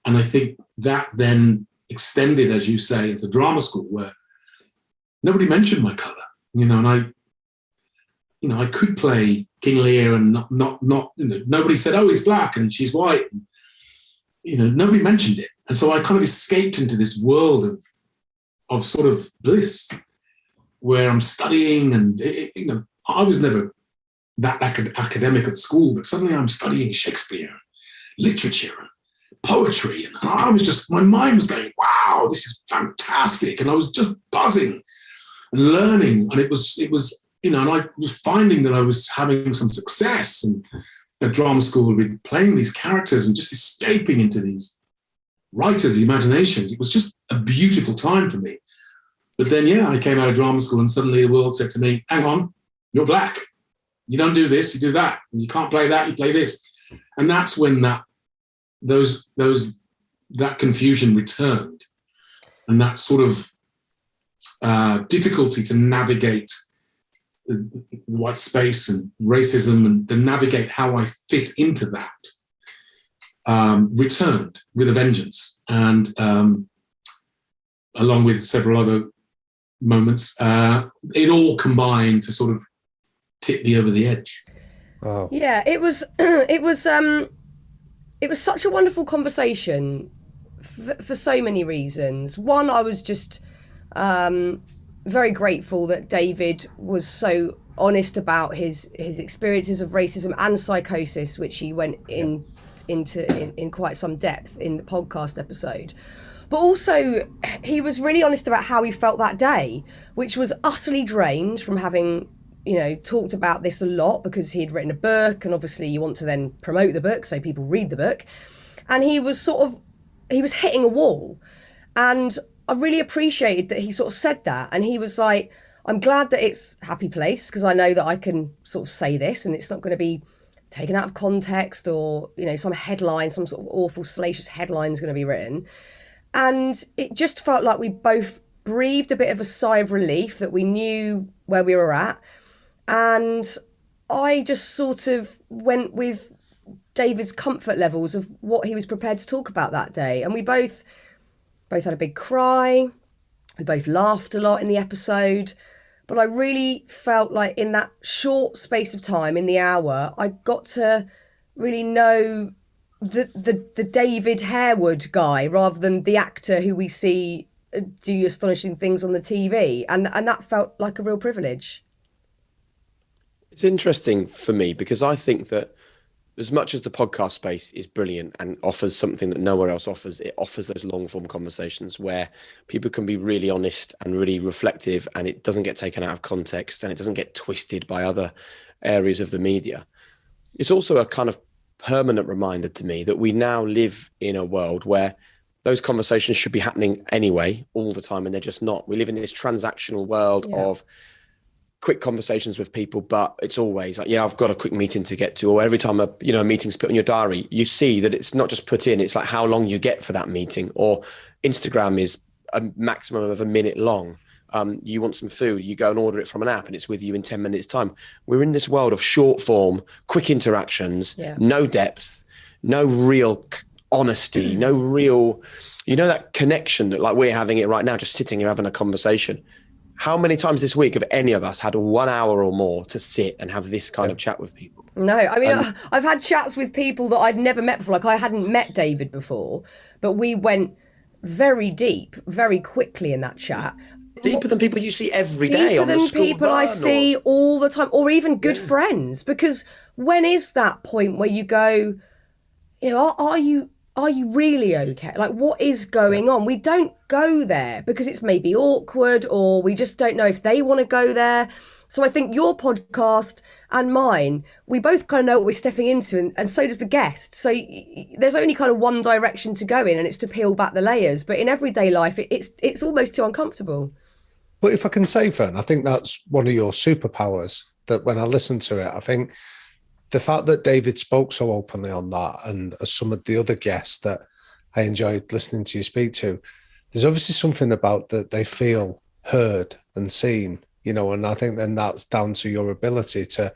G: And I think that then extended, as you say, into drama school, where nobody mentioned my colour, and I could play King Lear and not nobody said, oh, he's black and she's white. nobody mentioned it. And so I kind of escaped into this world of sort of bliss where I'm studying and, I was never that academic at school, but suddenly I'm studying Shakespeare, literature, and poetry. And I was just, my mind was going, wow, this is fantastic. And I was just buzzing and learning. And it was, and I was finding that I was having some success and at drama school with playing these characters and just escaping into these writers' imaginations. It was just a beautiful time for me. But then, I came out of drama school and suddenly the world said to me, hang on, you're black. You don't do this, you do that. And you can't play that, you play this. And that's when that confusion returned. And that sort of difficulty to navigate the white space and racism and to navigate how I fit into that returned with a vengeance. And along with several other moments, it all combined to sort of tip me over the edge.
C: Wow.
B: Yeah, it was such a wonderful conversation for so many reasons. One, I was just very grateful that David was so honest about his experiences of racism and psychosis, which he went into quite some depth in the podcast episode. But also, he was really honest about how he felt that day, which was utterly drained from having, talked about this a lot because he had written a book, and obviously you want to then promote the book so people read the book. And he was hitting a wall. And I really appreciated that he sort of said that. And he was like, I'm glad that it's Happy Place because I know that I can sort of say this and it's not going to be taken out of context or, some headline, some sort of awful, salacious headline is going to be written. And it just felt like we both breathed a bit of a sigh of relief that we knew where we were at. And I just sort of went with David's comfort levels of what he was prepared to talk about that day. And we both had a big cry. We both laughed a lot in the episode. But I really felt like in that short space of time, in the hour, I got to really know the David Harewood guy rather than the actor who we see do astonishing things on the TV. And that felt like a real privilege.
A: It's interesting for me because I think that as much as the podcast space is brilliant and offers something that nowhere else offers, it offers those long form conversations where people can be really honest and really reflective, and it doesn't get taken out of context and it doesn't get twisted by other areas of the media. It's also a kind of permanent reminder to me that we now live in a world where those conversations should be happening anyway, all the time, and they're just not. We live in this transactional world of quick conversations with people, but it's always like, I've got a quick meeting to get to, or every time a meeting's put in your diary, you see that it's not just put in, it's like how long you get for that meeting. Or Instagram is a maximum of a minute long. You want some food, you go and order it from an app and it's with you in 10 minutes time. We're in this world of short form, quick interactions, no depth, no real honesty, no real, that connection that like we're having it right now, just sitting here having a conversation. How many times this week have any of us had 1 hour or more to sit and have this kind of chat with people?
B: No, I mean, I've had chats with people that I'd never met before. Like I hadn't met David before, but we went very deep, very quickly in that chat.
A: Deeper than people you see every day on the school
B: Deeper than people I see all the time, or even good friends. Because when is that point where you go, are you really okay? Like, what is going on? We don't go there because it's maybe awkward or we just don't know if they want to go there. So I think your podcast and mine, we both kind of know what we're stepping into, and so does the guest. So there's only kind of one direction to go in, and it's to peel back the layers. But in everyday life, it's almost too uncomfortable.
C: But if I can say, Fearne, I think that's one of your superpowers, that when I listen to it, I think the fact that David spoke so openly on that, and as some of the other guests that I enjoyed listening to you speak to, there's obviously something about that they feel heard and seen, and I think then that's down to your ability to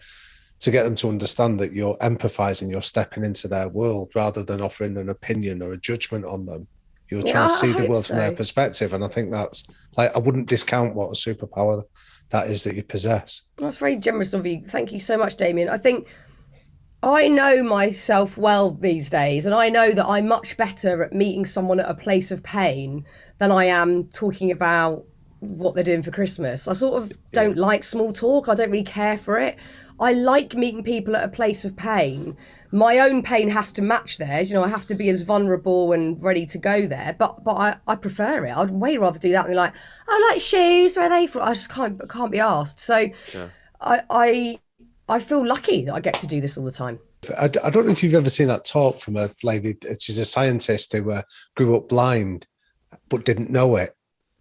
C: get them to understand that you're empathizing, you're stepping into their world rather than offering an opinion or a judgment on them. You're trying to see the world from their perspective. And I think that's like, I wouldn't discount what a superpower that is that you possess.
B: That's very generous of you. Thank you so much, Damian. I think I know myself well these days, and I know that I'm much better at meeting someone at a place of pain than I am talking about what they're doing for Christmas. I sort of don't like small talk. I don't really care for it. I like meeting people at a place of pain. My own pain has to match theirs. You know, I have to be as vulnerable and ready to go there. But I prefer it. I'd way rather do that than like, I like shoes. Where are they from? I just can't be asked. So I feel lucky that I get to do this all the time.
C: I don't know if you've ever seen that talk from a lady. She's a scientist who grew up blind but didn't know it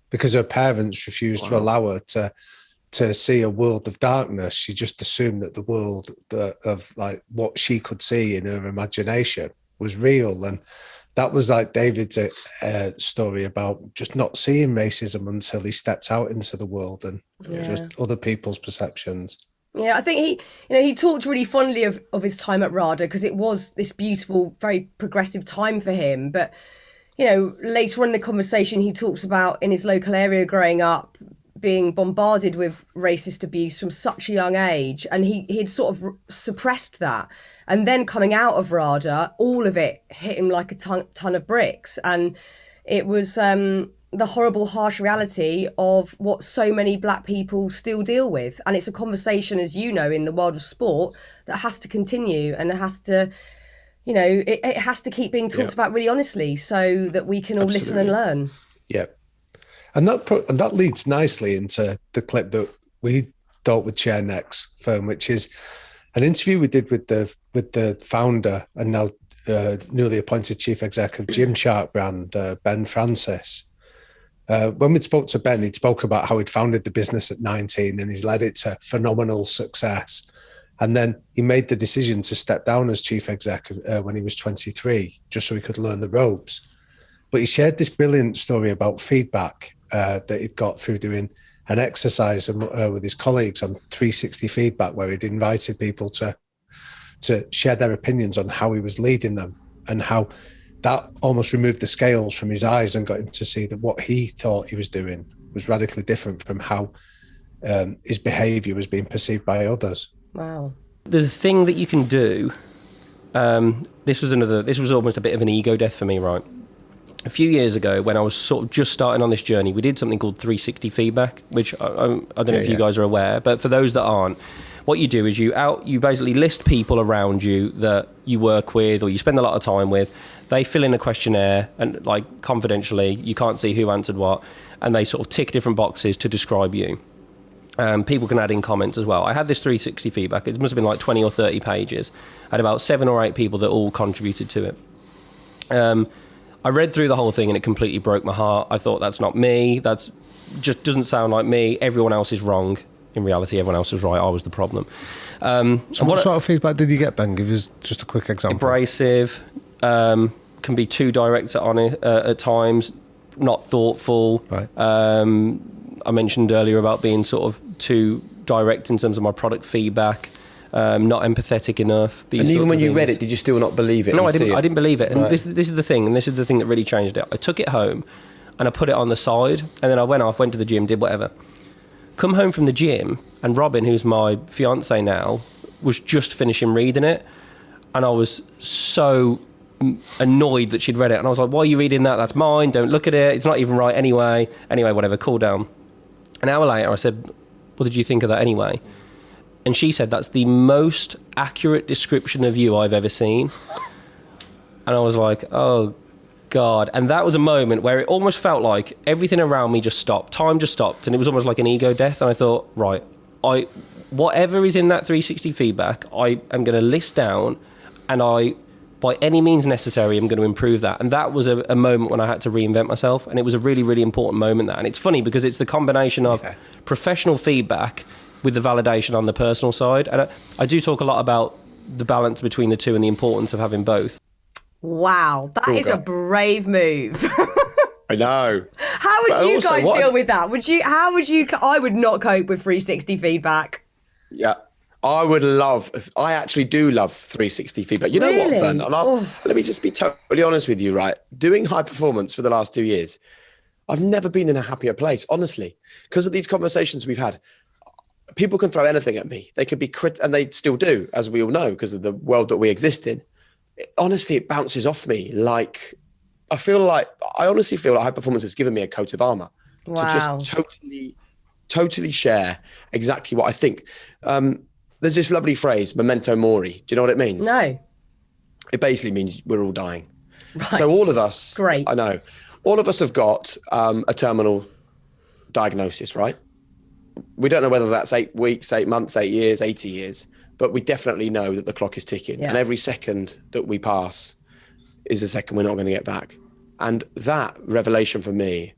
C: because her parents refused to allow her to see a world of darkness. She just assumed that the world of like what she could see in her imagination was real. And that was like David's story about just not seeing racism until he stepped out into the world and just other people's perceptions.
B: Yeah, I think he talked really fondly of his time at RADA because it was this beautiful, very progressive time for him. But, you know, later on in the conversation, he talks about in his local area growing up, being bombarded with racist abuse from such a young age, and he'd sort of suppressed that, and then coming out of RADA, all of it hit him like a ton of bricks, and it was the horrible, harsh reality of what so many black people still deal with. And it's a conversation, as you know, in the world of sport that has to continue, and it has to, you know, it has to keep being talked about really honestly so that we can all listen and learn.
C: Yeah. And that leads nicely into the clip that we thought would share next, Fearne, which is an interview we did with the founder and now newly appointed chief exec of Gymshark brand, Ben Francis. When we spoke to Ben, he spoke about how he'd founded the business at 19 and he's led it to phenomenal success. And then he made the decision to step down as chief exec when he was 23, just so he could learn the ropes. But he shared this brilliant story about feedback that he'd got through doing an exercise with his colleagues on 360 feedback, where he'd invited people to share their opinions on how he was leading them, and how that almost removed the scales from his eyes and got him to see that what he thought he was doing was radically different from how his behaviour was being perceived by others.
B: Wow.
H: There's a thing that you can do. This was almost a bit of an ego death for me, right? A few years ago, when I was sort of just starting on this journey, we did something called 360 feedback, which I don't know if you guys are aware, but for those that aren't, what you do is you basically list people around you that you work with or you spend a lot of time with. They fill in a questionnaire, and like confidentially, you can't see who answered what, and they sort of tick different boxes to describe you. People can add in comments as well. I had this 360 feedback. It must have been like 20 or 30 pages. I had about 7 or 8 people that all contributed to it. I read through the whole thing and it completely broke my heart. I thought, that's not me. That's just doesn't sound like me. Everyone else is wrong. In reality, everyone else was right. I was the problem.
C: So what sort of feedback did you get, Ben? Give us just a quick example.
H: Abrasive, can be too direct at times, not thoughtful.
C: Right.
H: I mentioned earlier about being sort of too direct in terms of my product feedback. Not empathetic enough.
A: And even when you read it, did you still not believe it?
H: No, I didn't believe it. And
A: right.
H: this is the thing, and this is the thing that really changed it. I took it home and I put it on the side, and then I went to the gym, did whatever. Come home from the gym, and Robin, who's my fiance now, was just finishing reading it, and I was so annoyed that she'd read it, and I was like, why are you reading that? That's mine, don't look at it, it's not even right anyway, whatever, cool down. An hour later I said, what did you think of that anyway? And she said, that's the most accurate description of you I've ever seen. And I was like, oh God. And that was a moment where it almost felt like everything around me just stopped. Time just stopped. And it was almost like an ego death. And I thought, right, whatever is in that 360 feedback, I am going to list down, and by any means necessary, I'm going to improve that. And that was a moment when I had to reinvent myself. And it was a really, really important moment, that. And it's funny because it's the combination of professional feedback with the validation on the personal side. And I do talk a lot about the balance between the two and the importance of having both.
B: Wow, that is a brave move.
A: I know.
B: How would you guys deal with that? I would not cope with 360 feedback.
A: Yeah. I actually do love 360 feedback. You know what, Fearne? Let me just be totally honest with you, right? Doing high performance for the last 2 years, I've never been in a happier place, honestly, because of these conversations we've had. people can throw anything at me. They could be and they still do, as we all know, because of the world that we exist in. Honestly, it bounces off me. Like, I honestly feel like high performance has given me a coat of armor to just totally share exactly what I think. There's this lovely phrase, Memento Mori. Do you know what it means?
B: No.
A: It basically means we're all dying.
B: Right.
A: So all of us,
B: great.
A: I know, all of us have got a terminal diagnosis, right? We don't know whether that's 8 weeks, 8 months, 8 years, 80 years, but we definitely know that the clock is ticking.
B: Yeah.
A: And every second that we pass is a second we're not going to get back. And that revelation for me,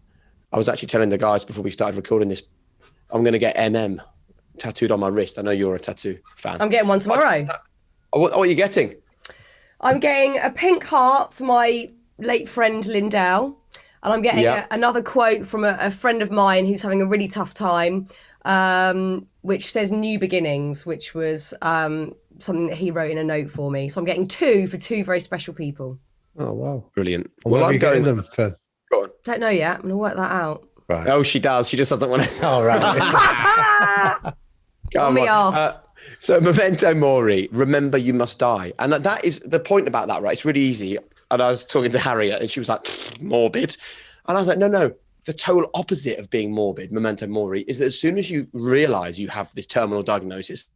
A: I was actually telling the guys before we started recording this, I'm going to get MM tattooed on my wrist. I know you're a tattoo fan.
B: I'm getting one tomorrow.
A: What are you getting?
B: I'm getting a pink heart for my late friend Lindell. And I'm getting another quote from a friend of mine who's having a really tough time, which says new beginnings, which was something that he wrote in a note for me. So I'm getting 2 for 2 very special people.
C: Oh, wow.
A: Brilliant.
C: Well, I'm going them for.
A: Go on.
B: Don't know yet. I'm going to work that out.
C: Right.
A: Oh, she does. She just doesn't want to.
C: Oh, right.
B: On me arse.
A: So Memento Mori, remember you must die. And that is the point about that, right? It's really easy. And I was talking to Harriet and she was like, morbid. And I was like, no. The total opposite of being morbid, Memento Mori, is that as soon as you realize you have this terminal diagnosis,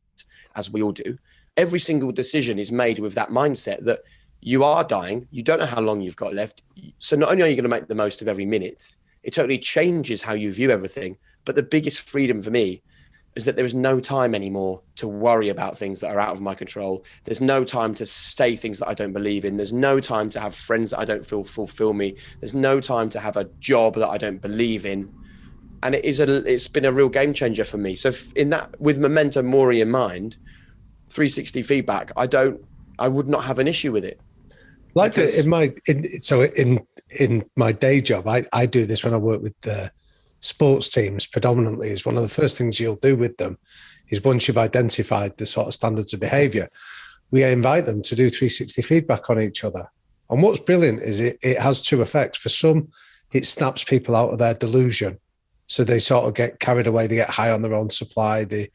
A: as we all do, every single decision is made with that mindset that you are dying. You don't know how long you've got left. So not only are you going to make the most of every minute, it totally changes how you view everything. But the biggest freedom for me is that there is no time anymore to worry about things that are out of my control. There's no time to say things that I don't believe in. There's no time to have friends that I don't feel fulfill me. There's no time to have a job that I don't believe in. And it's been a real game changer for me. So with Memento Mori in mind, 360 feedback, I would not have an issue with it.
C: Like in my day job, I do this when I work with the sports teams predominantly. Is one of the first things you'll do with them is once you've identified the sort of standards of behaviour, we invite them to do 360 feedback on each other. And what's brilliant is it has 2 effects. For some, it snaps people out of their delusion. So they sort of get carried away, they get high on their own supply, they're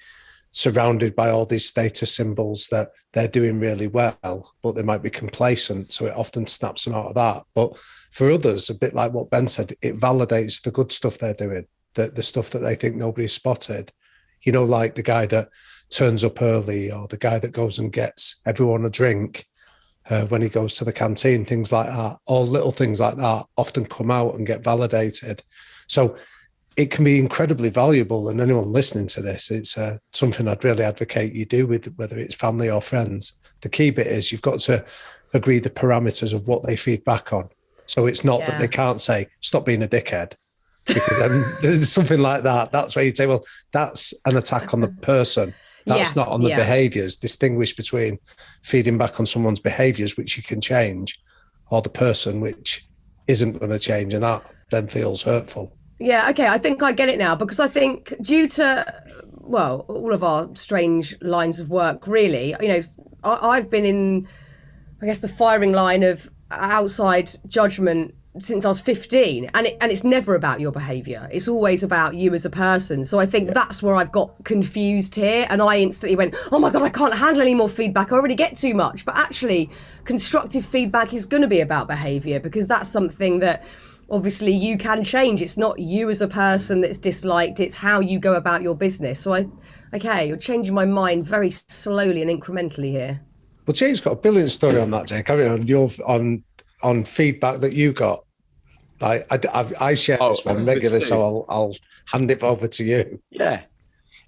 C: surrounded by all these status symbols that they're doing really well, but they might be complacent. So it often snaps them out of that. But for others, a bit like what Ben said, it validates the good stuff they're doing, the stuff that they think nobody's spotted. You know, like the guy that turns up early or the guy that goes and gets everyone a drink when he goes to the canteen, things like that. All little things like that often come out and get validated. So it can be incredibly valuable. And anyone listening to this, it's something I'd really advocate you do with whether it's family or friends. The key bit is you've got to agree the parameters of what they feed back on. So it's not that they can't say, stop being a dickhead, because then there's something like that. That's where you say, well, that's an attack on the person. That's not on the behaviours. Distinguish between feeding back on someone's behaviours, which you can change, or the person, which isn't going to change. And that then feels hurtful.
B: Yeah, okay, I think I get it now, because I think due to, well, all of our strange lines of work, really, you know, I've been in, I guess, the firing line of outside judgment since I was 15, and it's never about your behaviour. It's always about you as a person. So I think that's where I've got confused here, and I instantly went, oh my God, I can't handle any more feedback. I already get too much. But actually, constructive feedback is going to be about behaviour, because that's something that obviously you can change. It's not you as a person that's disliked, it's how you go about your business. So you're changing my mind very slowly and incrementally here.
C: Well, Jake's got a brilliant story on that, Jake. I mean, on feedback that you got. I share this one regularly, so I'll hand it over to you.
A: Yeah.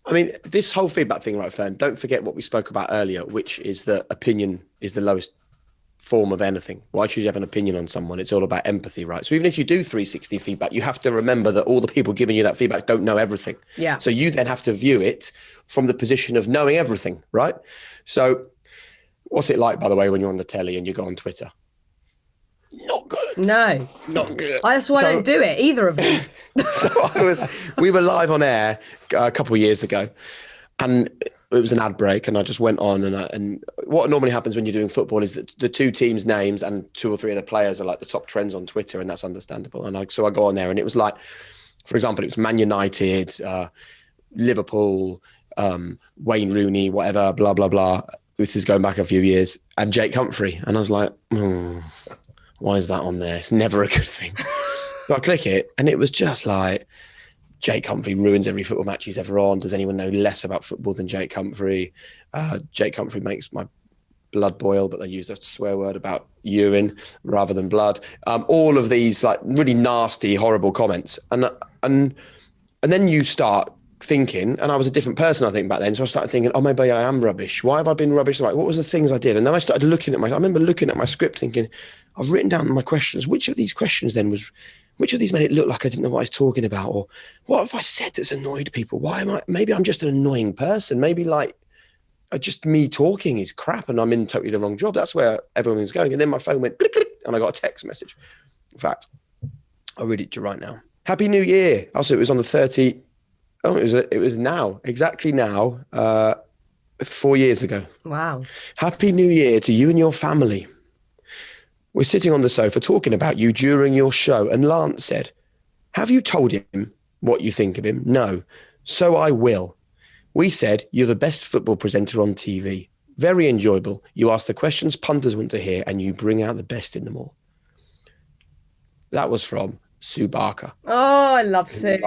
A: I mean, this whole feedback thing, right, Fearne, don't forget what we spoke about earlier, which is that opinion is the lowest form of anything. Why should you have an opinion on someone? It's all about empathy, right? So even if you do 360 feedback, you have to remember that all the people giving you that feedback don't know everything.
B: Yeah.
A: So you then have to view it from the position of knowing everything, right? So what's it like, by the way, when you're on the telly and you go on Twitter? Not good.
B: No.
A: Not good.
B: That's why I don't do it, either of them.
A: So we were live on air a couple of years ago, and it was an ad break, and I just went on, and what normally happens when you're doing football is that the 2 teams' names and 2 or 3 of the players are like the top trends on Twitter, and that's understandable. And so I go on there, and it was like, for example, it was Man United, Liverpool, Wayne Rooney, whatever, blah, blah, blah. This is going back a few years. And Jake Humphrey. And I was like, why is that on there? It's never a good thing. So I click it, and it was just like, Jake Humphrey ruins every football match he's ever on. Does anyone know less about football than Jake Humphrey? Jake Humphrey makes my blood boil, but they use a swear word about urine rather than blood. All of these like really nasty, horrible comments. And then you start thinking, and I was a different person, I think, back then. So I started thinking, oh, maybe I am rubbish. Why have I been rubbish? Like, what was the things I did? And then I started looking at I remember looking at my script thinking, I've written down my questions. Which of these questions then which of these made it look like I didn't know what I was talking about? Or what have I said that's annoyed people? Maybe I'm just an annoying person. Maybe like just me talking is crap and I'm in totally the wrong job. That's where everyone was going. And then my phone went click, click, and I got a text message. In fact, I'll read it to you right now. Happy New Year. Also, it was on the 30th. Oh, it was now, exactly now, 4 years ago.
B: Wow. Happy
A: New Year to you and your family. We're sitting on the sofa talking about you during your show, and Lance said, have you told him what you think of him? No. So I will. We said, you're the best football presenter on TV. Very enjoyable. You ask the questions punters want to hear, and you bring out the best in them all. That was from Sue Barker.
B: Oh, I love Sue.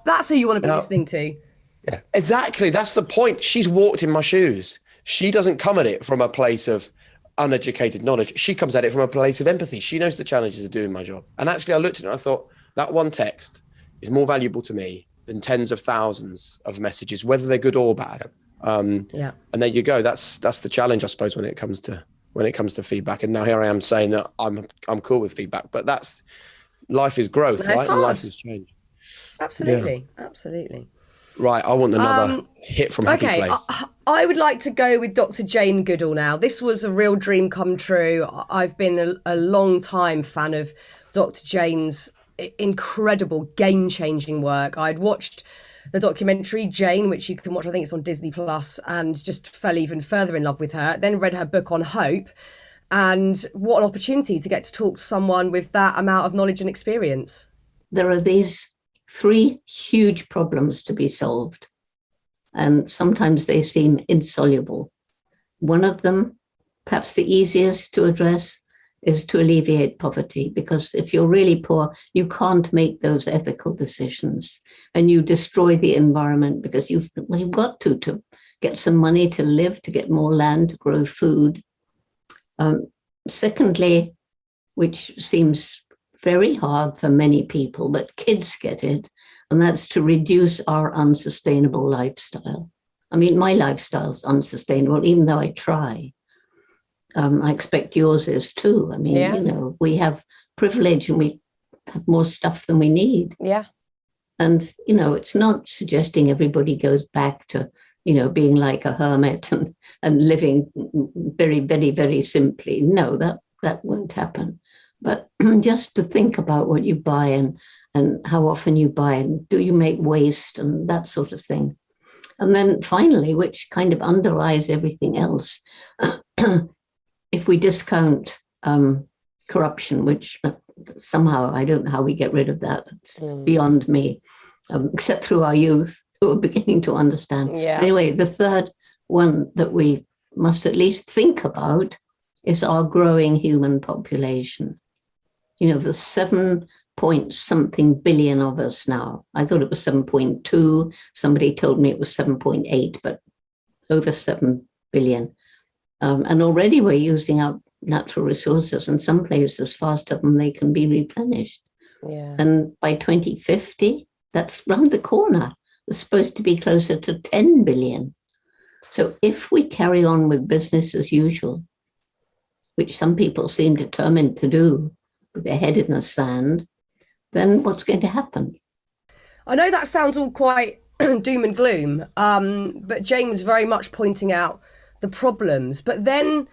B: That's who you want to be listening to.
A: Yeah, exactly. That's the point. She's walked in my shoes. She doesn't come at it from a place of uneducated knowledge. She comes at it from a place of empathy. She knows the challenges of doing my job. And actually, I looked at it and I thought, that one text is more valuable to me than tens of thousands of messages, whether they're good or bad. And there you go. That's the challenge, I suppose, when it comes to feedback. And now here I am saying that I'm cool with feedback, but life is growth, right? And life is change.
B: Absolutely.
A: Right, I want another hit from Happy Place.
B: I would like to go with Dr. Jane Goodall now. This was a real dream come true. I've been a long time fan of Dr. Jane's incredible game-changing work. I'd watched the documentary Jane, which you can watch, I think it's on Disney Plus, and just fell even further in love with her. Then read her book on hope. And what an opportunity to get to talk to someone with that amount of knowledge and experience.
I: There are these 3 huge problems to be solved, and sometimes they seem insoluble. One of them, perhaps the easiest to address, is to alleviate poverty, because if you're really poor, you can't make those ethical decisions, and you destroy the environment because you've got to get some money to live, to get more land, to grow food. Secondly, which seems very hard for many people, but kids get it, and that's to reduce our unsustainable lifestyle. I mean, my lifestyle's unsustainable, even though I try. I expect yours is too. I mean, we have privilege and we have more stuff than we need.
B: Yeah.
I: And, it's not suggesting everybody goes back to, being like a hermit and living very, very, very simply. No, that won't happen. But just to think about what you buy and how often you buy, and do you make waste and that sort of thing. And then finally, which kind of underlies everything else, if we discount corruption, which somehow I don't know how we get rid of that. It's beyond me, except through our youth who are beginning to understand.
B: Yeah.
I: Anyway, the third one that we must at least think about is our growing human population. There's 7-point-something billion of us now. I thought it was 7.2. Somebody told me it was 7.8, but over 7 billion. And already we're using our natural resources in some places faster than they can be replenished.
B: Yeah.
I: And by 2050, that's round the corner. It's supposed to be closer to 10 billion. So if we carry on with business as usual, which some people seem determined to do with their head in the sand, then what's going to happen?
B: I know that sounds all quite doom and gloom, but James very much pointing out the problems, but then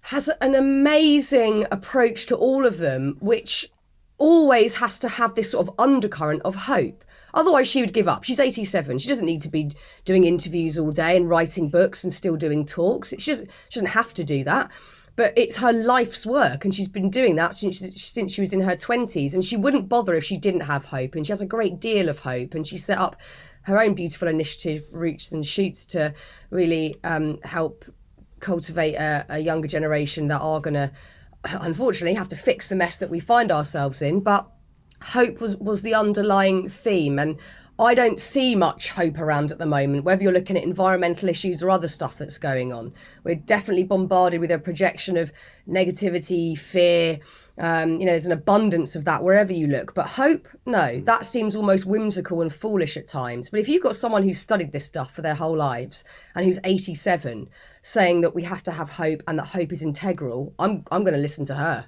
B: has an amazing approach to all of them, which always has to have this sort of undercurrent of hope. Otherwise, she would give up. She's 87. She doesn't need to be doing interviews all day and writing books and still doing talks. She doesn't have to do that. But it's her life's work, and she's been doing that since she was in her 20s, and she wouldn't bother if she didn't have hope, and she has a great deal of hope, and she set up her own beautiful initiative, Roots and Shoots, to really help cultivate a younger generation that are going to, unfortunately, have to fix the mess that we find ourselves in. But hope was the underlying theme, and I don't see much hope around at the moment, whether you're looking at environmental issues or other stuff that's going on. We're definitely bombarded with a projection of negativity, fear. There's an abundance of that wherever you look. But hope, no, that seems almost whimsical and foolish at times. But if you've got someone who's studied this stuff for their whole lives and who's 87 saying that we have to have hope and that hope is integral, I'm going to listen to her.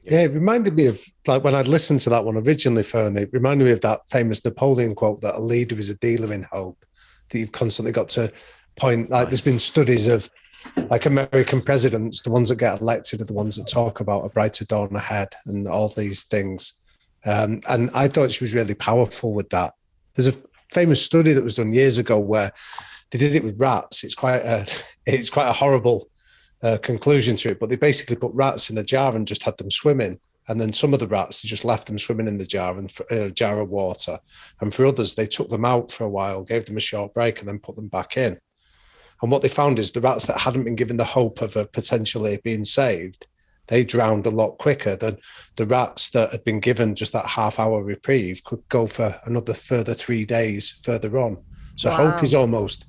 C: Yeah, it reminded me of, like, when I'd listened to that one originally, Fearne, it reminded me of that famous Napoleon quote that a leader is a dealer in hope, that you've constantly got to point, like, there's been studies of, like, American presidents, the ones that get elected are the ones that talk about a brighter dawn ahead and all these things. And I thought she was really powerful with that. There's a famous study that was done years ago where they did it with rats. It's quite a horrible conclusion to it, but they basically put rats in a jar and just had them swimming, and then some of the rats, they just left them swimming in the jar and a jar of water, and for others they took them out for a while, gave them a short break, and then put them back in. And what they found is the rats that hadn't been given the hope of potentially being saved, they drowned a lot quicker than the rats that had been given just that half-hour reprieve could go for another further 3 days further on. So hope is almost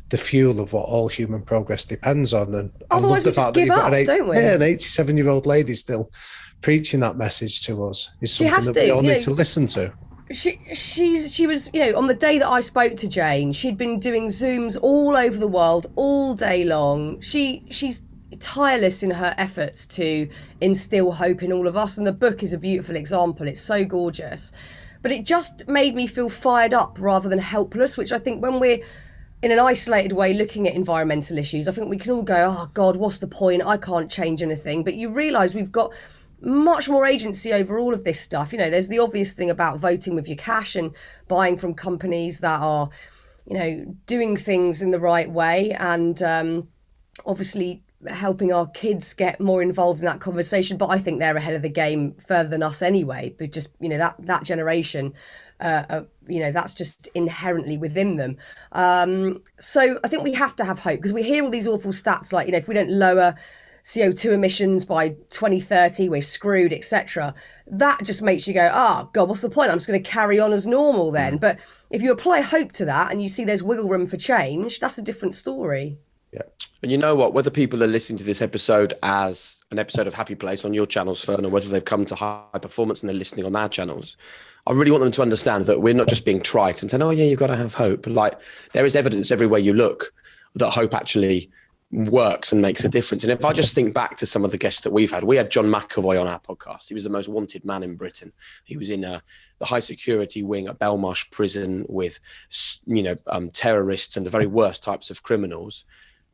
C: the fuel of what all human progress depends on. And
B: otherwise,
C: I love the fact that you've got an 87-year-old lady still preaching that message to us. Is something that we all need to listen to.
B: She was, on the day that I spoke to Jane, she'd been doing Zooms all over the world all day long. She's tireless in her efforts to instill hope in all of us, and the book is a beautiful example. It's so gorgeous. But it just made me feel fired up rather than helpless, which I think when we're in an isolated way looking at environmental issues, I think we can all go, oh God, what's the point? I can't change anything. But you realise we've got much more agency over all of this stuff. There's the obvious thing about voting with your cash and buying from companies that are, doing things in the right way, and obviously helping our kids get more involved in that conversation. But I think they're ahead of the game further than us anyway. But just, that generation, that's just inherently within them. So I think we have to have hope, because we hear all these awful stats like, if we don't lower CO2 emissions by 2030, we're screwed, etc. That just makes you go, oh God, what's the point? I'm just going to carry on as normal then. But if you apply hope to that and you see there's wiggle room for change, that's a different story.
A: Yeah. And you know what, whether people are listening to this episode as an episode of Happy Place on your channels, Fearne, or whether they've come to High Performance and they're listening on our channels, I really want them to understand that we're not just being trite and saying, oh yeah, you've got to have hope. Like, there is evidence everywhere you look that hope actually works and makes a difference. And if I just think back to some of the guests that we've had, we had John McAvoy on our podcast. He was the most wanted man in Britain. He was in the high security wing at Belmarsh prison with, terrorists and the very worst types of criminals.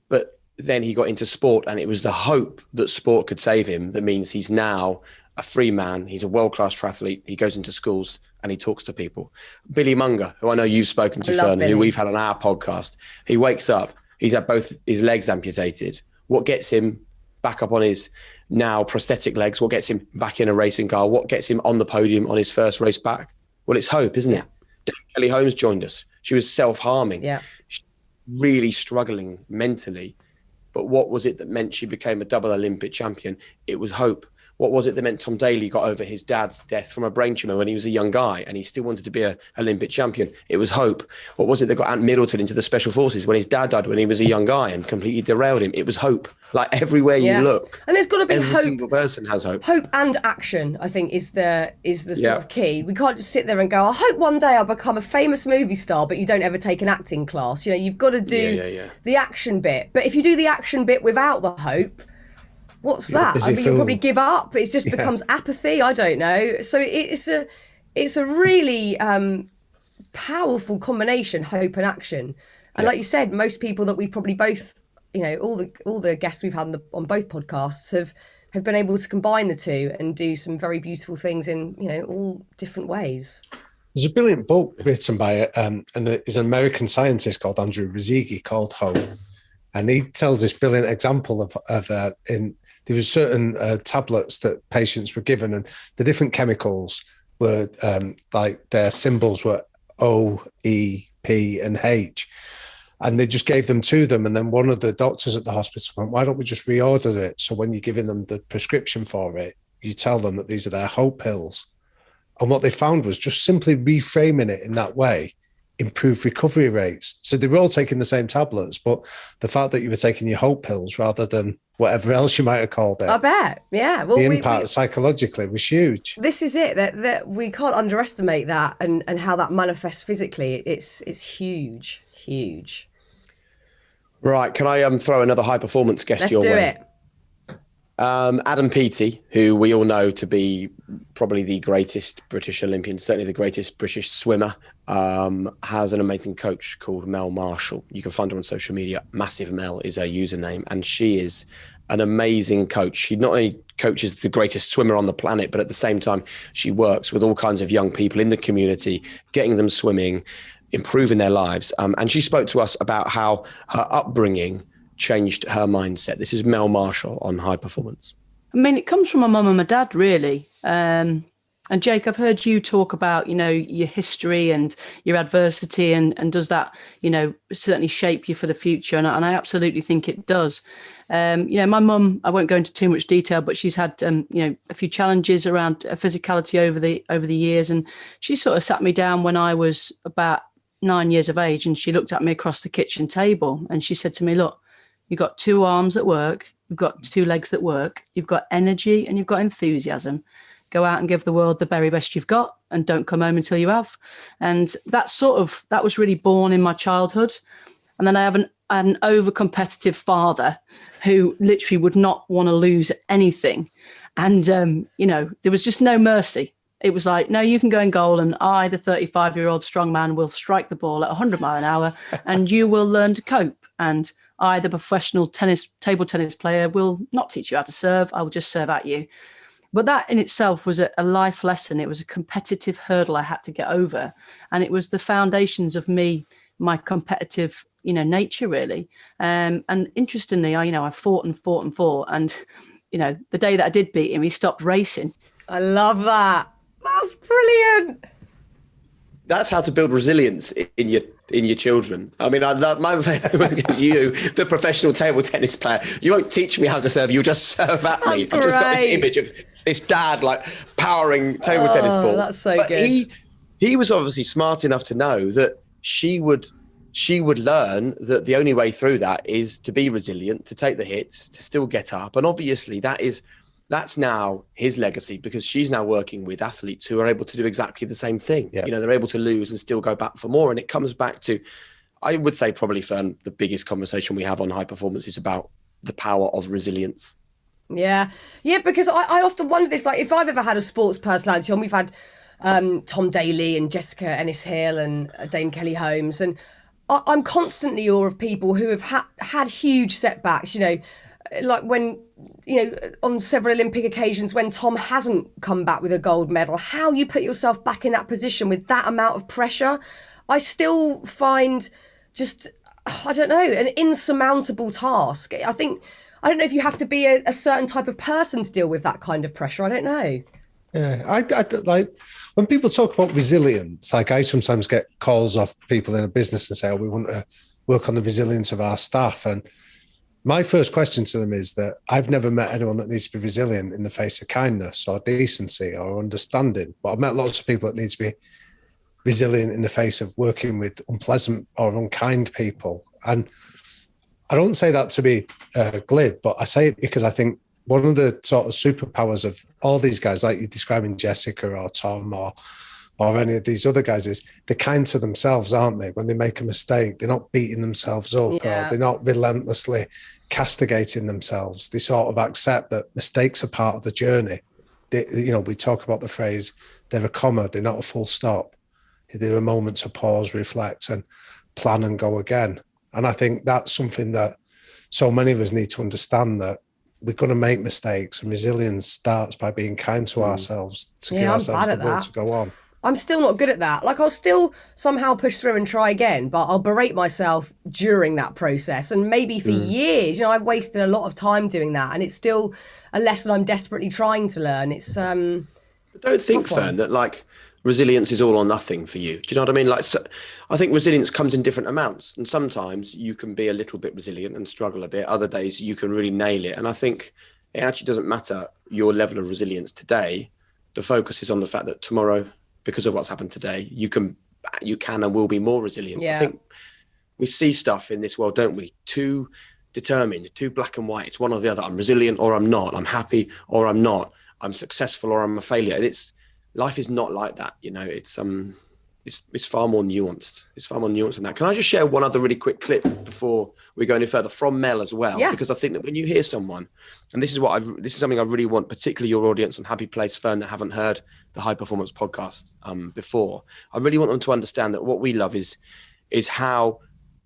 A: But then he got into sport, and it was the hope that sport could save him that means he's now a free man. He's a world-class triathlete. He goes into schools and he talks to people. Billy Munger, who I know you've spoken to, Fearne, who we've had on our podcast, he wakes up, he's had both his legs amputated. What gets him back up on his now prosthetic legs? What gets him back in a racing car? What gets him on the podium on his first race back? Well, it's hope, isn't it? Kelly Holmes joined us. She was self-harming.
B: Yeah.
A: Really struggling mentally. But what was it that meant she became a double Olympic champion? It was hope. What was it that meant Tom Daley got over his dad's death from a brain tumour when he was a young guy and he still wanted to be an Olympic champion? It was hope. What was it that got Ant Middleton into the Special Forces when his dad died when he was a young guy and completely derailed him? It was hope. Like, everywhere you look.
B: And there's got to be
A: every
B: hope.
A: Single person has hope.
B: Hope and action, I think, is the sort of key. We can't just sit there and go, I hope one day I'll become a famous movie star, but you don't ever take an acting class. You've got to do the action bit. But if you do the action bit without the hope, what's that? I mean, you'll probably give up. It just becomes apathy. I don't know. So it's a really powerful combination, hope and action. And like you said, most people that we've probably both, all the guests we've had on both podcasts have been able to combine the two and do some very beautiful things in, all different ways.
C: There's a brilliant book written by an American scientist called Andrew Rizigi called Hope. And he tells this brilliant example of there was certain tablets that patients were given, and the different chemicals were like their symbols were O, E, P, and H. And they just gave them to them. And then one of the doctors at the hospital went, why don't we just reorder it? So when you're giving them the prescription for it, you tell them that these are their hope pills. And what they found was just simply reframing it in that way improved recovery rates. So they were all taking the same tablets, but the fact that you were taking your hope pills rather than whatever else you might have called it.
B: I bet, yeah. Well,
C: the impact psychologically was huge.
B: This is it, that we can't underestimate that and how that manifests physically. It's huge, huge.
A: Right, can I throw another high performance guest your way?
B: Let's do it.
A: Adam Peaty, who we all know to be probably the greatest British Olympian, certainly the greatest British swimmer, has an amazing coach called Mel Marshall. You can find her on social media. Massive Mel is her username, and she is an amazing coach. She not only coaches the greatest swimmer on the planet, but at the same time, she works with all kinds of young people in the community, getting them swimming, improving their lives. And she spoke to us about how her upbringing changed her mindset. This is Mel Marshall on high performance.
J: I mean, it comes from my mum and my dad, really. And Jake, I've heard you talk about, your history and your adversity, and does that, certainly shape you for the future? And I absolutely think it does. My mum, I won't go into too much detail, but she's had, a few challenges around physicality over the years. And she sort of sat me down when I was about 9 years of age, and she looked at me across the kitchen table and she said to me, look, you've got 2 arms that work, you've got 2 legs that work, you've got energy and you've got enthusiasm. Go out and give the world the very best you've got, and don't come home until you have. And that was really born in my childhood. And then I have an over-competitive father who literally would not want to lose anything. And, there was just no mercy. It was like, no, you can go in goal, and I, the 35-year-old strong man, will strike the ball at 100 miles an hour, and you will learn to cope. And I, the professional table tennis player, will not teach you how to serve. I will just serve at you. But that in itself was a life lesson. It was a competitive hurdle I had to get over. And it was the foundations of my competitive, nature, really. And interestingly, I fought and fought and fought. And, the day that I did beat him, he stopped racing.
B: I love that. That's brilliant.
A: That's how to build resilience in your children. I mean, my favourite is you, the professional table tennis player. You won't teach me how to serve. You'll just serve at me. I've just got this image of this dad like powering table tennis ball.
B: That's so
A: but
B: good.
A: He was obviously smart enough to know that she would learn that the only way through that is to be resilient, to take the hits, to still get up. And obviously that's now his legacy, because she's now working with athletes who are able to do exactly the same thing. Yeah. They're able to lose and still go back for more. And it comes back to, I would say probably, Fearne, the biggest conversation we have on high performance is about the power of resilience.
B: Yeah, because I often wonder this, like if I've ever had a sports personality on, we've had Tom Daley and Jessica Ennis-Hill and Dame Kelly Holmes, and I'm constantly awe of people who have had huge setbacks, like when, on several Olympic occasions when Tom hasn't come back with a gold medal, how you put yourself back in that position with that amount of pressure, I still find just, I don't know, an insurmountable task. I don't know if you have to be a certain type of person to deal with that kind of pressure. I don't know.
C: Yeah, I like when people talk about resilience, like I sometimes get calls off people in a business and say, oh, we want to work on the resilience of our staff. And my first question to them is that I've never met anyone that needs to be resilient in the face of kindness or decency or understanding. But I've met lots of people that need to be resilient in the face of working with unpleasant or unkind people. And I don't say that to be glib, but I say it because I think one of the sort of superpowers of all these guys, like you're describing Jessica or Tom or any of these other guys, is they're kind to themselves, aren't they? When they make a mistake, they're not beating themselves up, or they're not relentlessly castigating themselves. They sort of accept that mistakes are part of the journey. We talk about the phrase, they're a comma, they're not a full stop. They're a moment to pause, reflect, and plan and go again. And I think that's something that so many of us need to understand, that we're going to make mistakes, and resilience starts by being kind to ourselves, to give ourselves the will to go on.
B: I'm still not good at that. Like, I'll still somehow push through and try again, but I'll berate myself during that process. And maybe for years, I've wasted a lot of time doing that. And it's still a lesson I'm desperately trying to learn. It's
A: But don't think, Fearne, that like resilience is all or nothing for you. Do you know what I mean? Like, so I think resilience comes in different amounts, and sometimes you can be a little bit resilient and struggle a bit. Other days you can really nail it. And I think it actually doesn't matter your level of resilience today. The focus is on the fact that tomorrow, because of what's happened today, you can and will be more resilient.
B: Yeah.
A: I think we see stuff in this world, don't we? Too determined, too black and white. It's one or the other. I'm resilient or I'm not. I'm happy or I'm not. I'm successful or I'm a failure. And life is not like that. You know, it's far more nuanced. It's far more nuanced than that. Can I just share one other really quick clip before we go any further from Mel as well?
B: Yeah.
A: Because I think that when you hear someone, and this is something I really want, particularly your audience on Happy Place, Fearne, that haven't heard the High Performance podcast before, I really want them to understand that what we love is how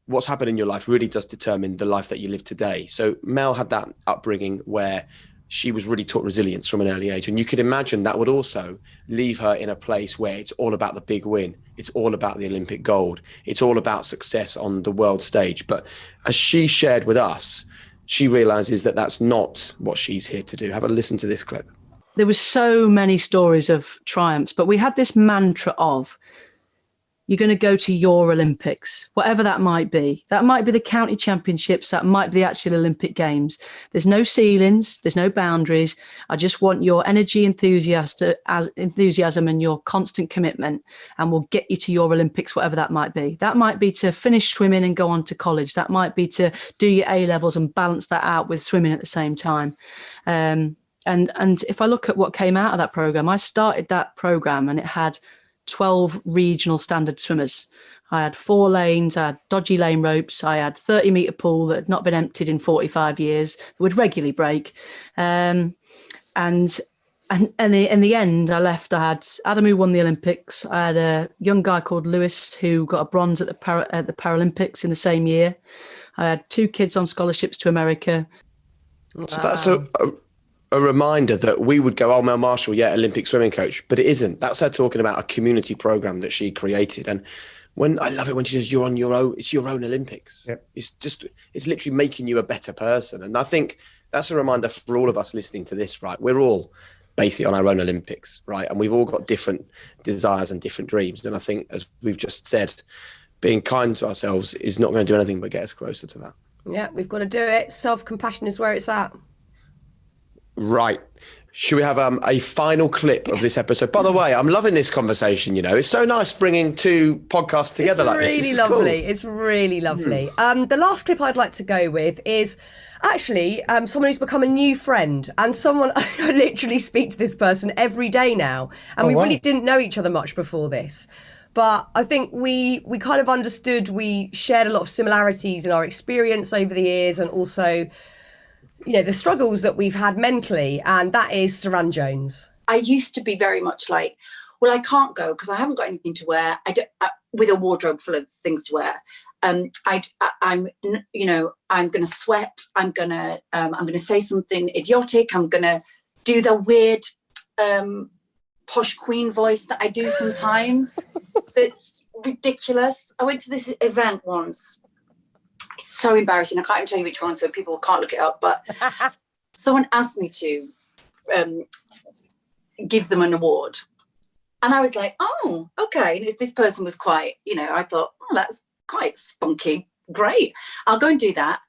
A: what's happened in your life really does determine the life that you live today. So Mel had that upbringing where she was really taught resilience from an early age. And you could imagine that would also leave her in a place where it's all about the big win. It's all about the Olympic gold. It's all about success on the world stage. But as she shared with us, she realizes that that's not what she's here to do. Have a listen to this clip.
J: There were so many stories of triumphs, but we had this mantra of, you're going to go to your Olympics, whatever that might be. That might be the county championships. That might be the actual Olympic Games. There's no ceilings. There's no boundaries. I just want your energy, enthusiasm and your constant commitment, and we'll get you to your Olympics, whatever that might be. That might be to finish swimming and go on to college. That might be to do your A-levels and balance that out with swimming at the same time. And if I look at what came out of that program, I started that program and it had 12 regional standard swimmers. I had 4 lanes, I had dodgy lane ropes, I had 30-metre pool that had not been emptied in 45 years, would regularly break. And in the end, I had Adam, who won the Olympics. I had a young guy called Lewis who got a bronze at the Paralympics in the same year. I had 2 kids on scholarships to America.
A: So that's a reminder that we would go, oh, Mel Marshall, yeah, Olympic swimming coach, but it isn't. That's her talking about a community program that she created. And I love it when she says you're on your own, it's your own Olympics. Yep. It's literally making you a better person. And I think that's a reminder for all of us listening to this, right? We're all basically on our own Olympics, right? And we've all got different desires and different dreams. And I think, as we've just said, being kind to ourselves is not going to do anything but get us closer to that.
B: Yeah, we've got to do it. Self-compassion is where it's at.
A: Right. Should we have a final clip of this episode? By the way, I'm loving this conversation. You know, it's so nice bringing 2 podcasts together like this.
B: It's really lovely. Cool. It's really lovely. The last clip I'd like to go with is actually someone who's become a new friend, and someone I literally speak to this person every day now, and really didn't know each other much before this. But I think we kind of understood, we shared a lot of similarities in our experience over the years, and also, you know, the struggles that we've had mentally, and that is Saran Jones.
K: I used to be very much like, well, I can't go because I haven't got anything to wear. With a wardrobe full of things to wear. I'm going to sweat. I'm going to say something idiotic. I'm going to do the weird posh queen voice that I do sometimes. That's ridiculous. I went to this event once. It's so embarrassing. I can't even tell you which one, so people can't look it up. But someone asked me to give them an award. And I was like, oh, okay. And this person was quite, I thought, oh, that's quite spunky. Great. I'll go and do that.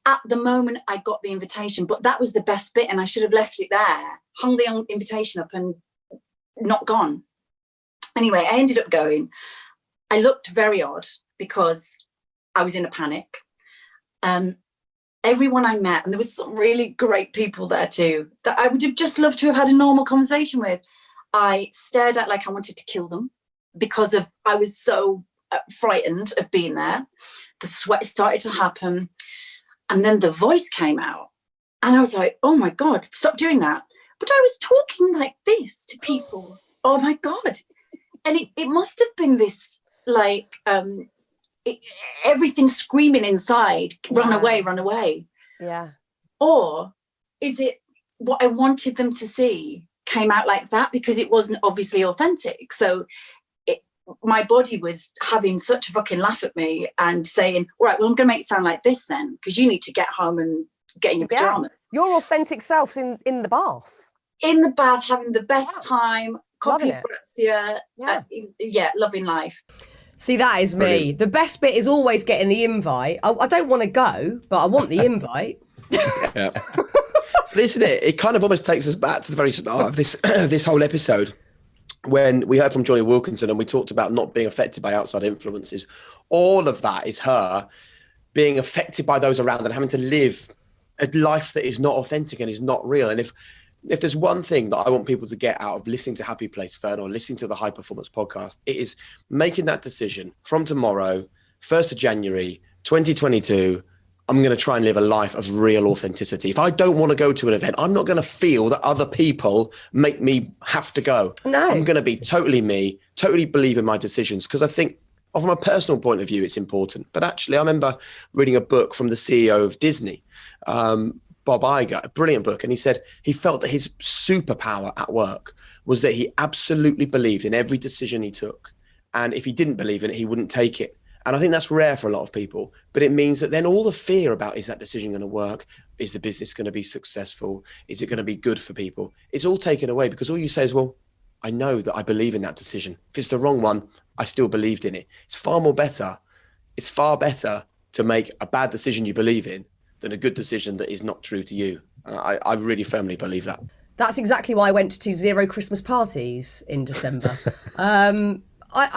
K: At the moment, I got the invitation, but that was the best bit. And I should have left it there, hung the invitation up and not gone. Anyway, I ended up going. I looked very odd because I was in a panic. Everyone I met, and there was some really great people there too, that I would have just loved to have had a normal conversation with. I stared at like I wanted to kill them because I was so frightened of being there. The sweat started to happen. And then the voice came out. And I was like, oh my God, stop doing that. But I was talking like this to people. Oh my God. And it must have been this like everything screaming inside, run away, run away.
B: Yeah.
K: Or is it what I wanted them to see came out like that because it wasn't obviously authentic? So my body was having such a fucking laugh at me and saying, all right, well, I'm going to make it sound like this then, because you need to get home and get in your pajamas.
B: Your authentic self's in the bath.
K: In the bath, having the best time, Company
B: Loving
K: yeah, loving life.
B: See, that is me.
A: Brilliant.
B: The best bit is always getting the invite. I don't want to go, but I want the invite.
A: Yeah. But isn't it? It kind of almost takes us back to the very start of this this whole episode when we heard from Johnny Wilkinson and we talked about not being affected by outside influences. All of that is her being affected by those around and having to live a life that is not authentic and is not real. And if there's one thing that I want people to get out of listening to Happy Place, Fearne, or listening to the High Performance podcast, it is making that decision from tomorrow, 1st of January, 2022, I'm going to try and live a life of real authenticity. If I don't want to go to an event, I'm not going to feel that other people make me have to go.
B: No.
A: I'm going to be totally me, totally believe in my decisions. Because I think from a personal point of view, it's important. But actually, I remember reading a book from the CEO of Disney, Bob Iger, a brilliant book. And he said he felt that his superpower at work was that he absolutely believed in every decision he took. And if he didn't believe in it, he wouldn't take it. And I think that's rare for a lot of people, but it means that then all the fear about, is that decision going to work? Is the business going to be successful? Is it going to be good for people? It's all taken away because all you say is, well, I know that I believe in that decision. If it's the wrong one, I still believed in it. It's far better to make a bad decision you believe in than a good decision that is not true to you. I really firmly believe that.
B: That's exactly why I went to 0 Christmas parties in December. I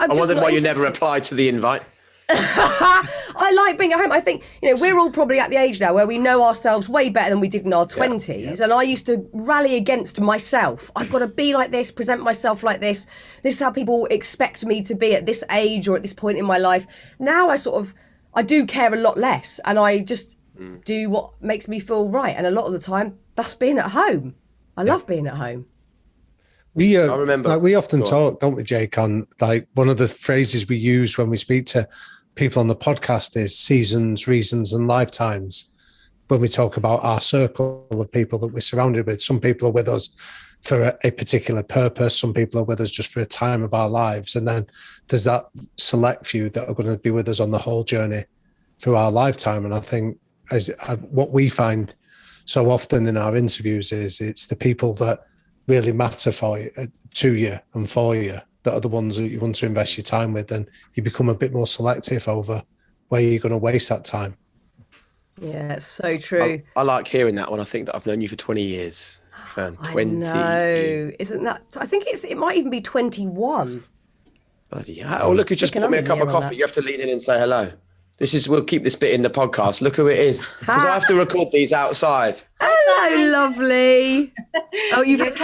A: wondered why you never replied to the invite.
B: I like being at home. I think, we're all probably at the age now where we know ourselves way better than we did in our 20s. And I used to rally against myself. I've got to be like this, present myself like this. This is how people expect me to be at this age or at this point in my life. Now I do care a lot less and I just do what makes me feel right. And a lot of the time, that's being at home. I love being at home.
C: I
A: remember.
C: We often talk, don't we, Jake, on one of the phrases we use when we speak to people on the podcast is seasons, reasons, and lifetimes. When we talk about our circle of people that we're surrounded with, some people are with us for a particular purpose. Some people are with us just for a time of our lives. And then there's that select few that are going to be with us on the whole journey through our lifetime. And I think what we find so often in our interviews is it's the people that really matter to you and for you that are the ones that you want to invest your time with, and you become a bit more selective over where you're going to waste that time.
B: Yeah, it's so true.
A: I like hearing that one. I think that I've known you for 20 years. 20 years.
B: Isn't that? I think it might even be 21.
A: Bloody hell. Oh, look, you just bought me a cup of coffee. You have to lean in and say hello. We'll keep this bit in the podcast. Look who it is. Because I have to record these outside.
B: Hello, lovely. Oh, you've had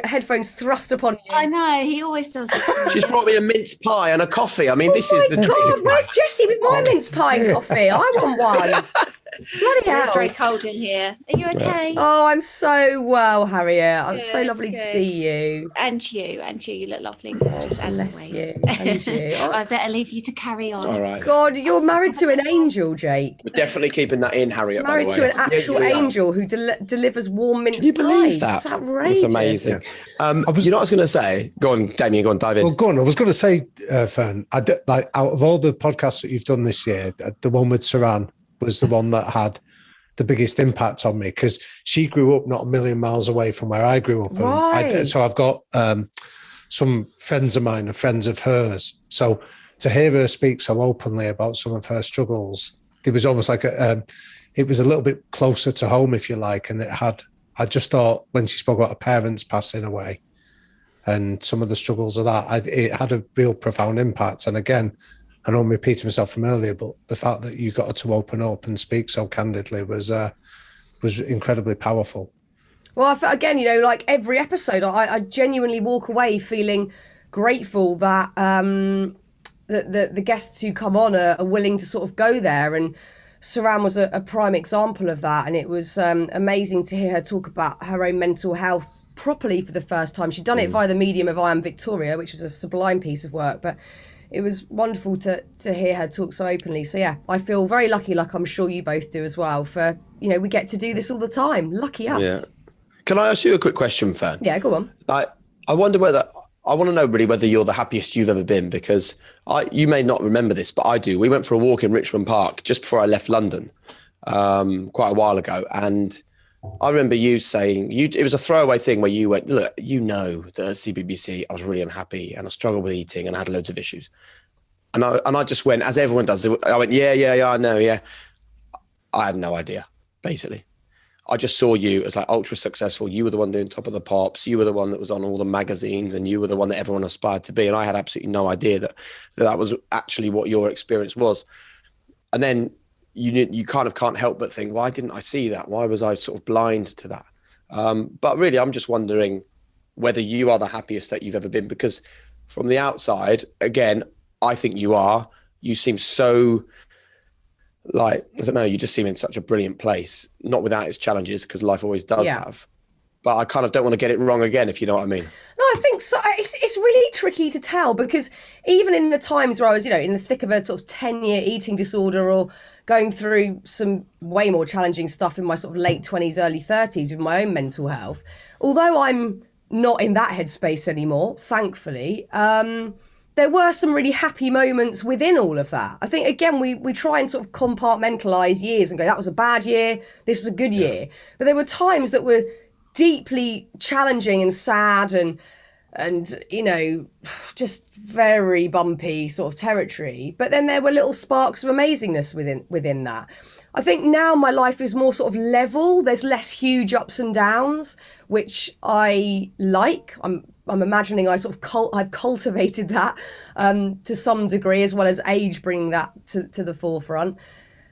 B: headphones thrust upon you.
L: I know, he always does this.
A: She's brought me a mince pie and a coffee. I mean, this is the
B: God, where's Jessie with my mince pie and coffee? I want one. Bloody hell.
L: It's very cold in here. Are you okay?
B: Oh, I'm so well, Harriet. I'm so lovely to see you.
L: And you. You look lovely, gorgeous as always.
B: Bless you. And you.
L: I better leave you to carry on.
A: All right.
B: God, you're married to an angel, Jake.
A: We're definitely keeping that in, Harriet.
B: Married to an actual angel who delivers warm mince pies.
A: Can you believe that?
B: It's outrageous.
A: It's amazing. You know what I was going to say? Go on, Damian, go on, dive in.
C: Well, go on. I was going to say, Fearne, out of all the podcasts that you've done this year, the one with Saran was the one that had the biggest impact on me because she grew up not a million miles away from where I grew up.
B: Right.
C: So I've got some friends of mine and friends of hers. So to hear her speak so openly about some of her struggles, it was almost like it was a little bit closer to home, if you like. And I just thought when she spoke about her parents passing away and some of the struggles of that, it had a real profound impact. And again, I know I'm repeating myself from earlier, but the fact that you got her to open up and speak so candidly was incredibly powerful.
B: Well, again, like every episode, I genuinely walk away feeling grateful that the guests who come on are willing to sort of go there. And Saran was a prime example of that. And it was amazing to hear her talk about her own mental health properly for the first time. She'd done it via the medium of I Am Victoria, which was a sublime piece of work. But it was wonderful to hear her talk so openly. So yeah, I feel very lucky, like I'm sure you both do as well, for, we get to do this all the time. Lucky us.
A: Yeah. Can I ask you a quick question, Fearne?
B: Yeah, go on.
A: I want to know really whether you're the happiest you've ever been, because you may not remember this, but I do. We went for a walk in Richmond Park just before I left London quite a while ago. And I remember you saying it was a throwaway thing where you went, look, you know, the CBBC, I was really unhappy and I struggled with eating and I had loads of issues. And I just went, as everyone does, I went, yeah, I know, yeah. I had no idea, basically. I just saw you as like ultra successful. You were the one doing Top of the Pops. You were the one that was on all the magazines, and you were the one that everyone aspired to be. And I had absolutely no idea that was actually what your experience was. And then you kind of can't help but think, why didn't I see that? Why was I sort of blind to that? But really, I'm just wondering whether you are the happiest that you've ever been, because from the outside, again, I think you are. You seem so, like, I don't know, you just seem in such a brilliant place, not without its challenges, because life always does have. But I kind of don't want to get it wrong again, if you know what I mean.
B: No, I think so. It's really tricky to tell, because even in the times where I was, you know, in the thick of a sort of 10-year eating disorder, or going through some way more challenging stuff in my sort of late 20s, early 30s with my own mental health, although I'm not in that headspace anymore, thankfully, there were some really happy moments within all of that. I think, again, we try and sort of compartmentalise years and go, that was a bad year, this was a good year. But there were times that were deeply challenging and sad and you know, just very bumpy sort of territory. But then there were little sparks of amazingness within that. I think now my life is more sort of level. There's less huge ups and downs, which I like. I'm imagining I sort of I've cultivated that to some degree, as well as age bringing that to the forefront.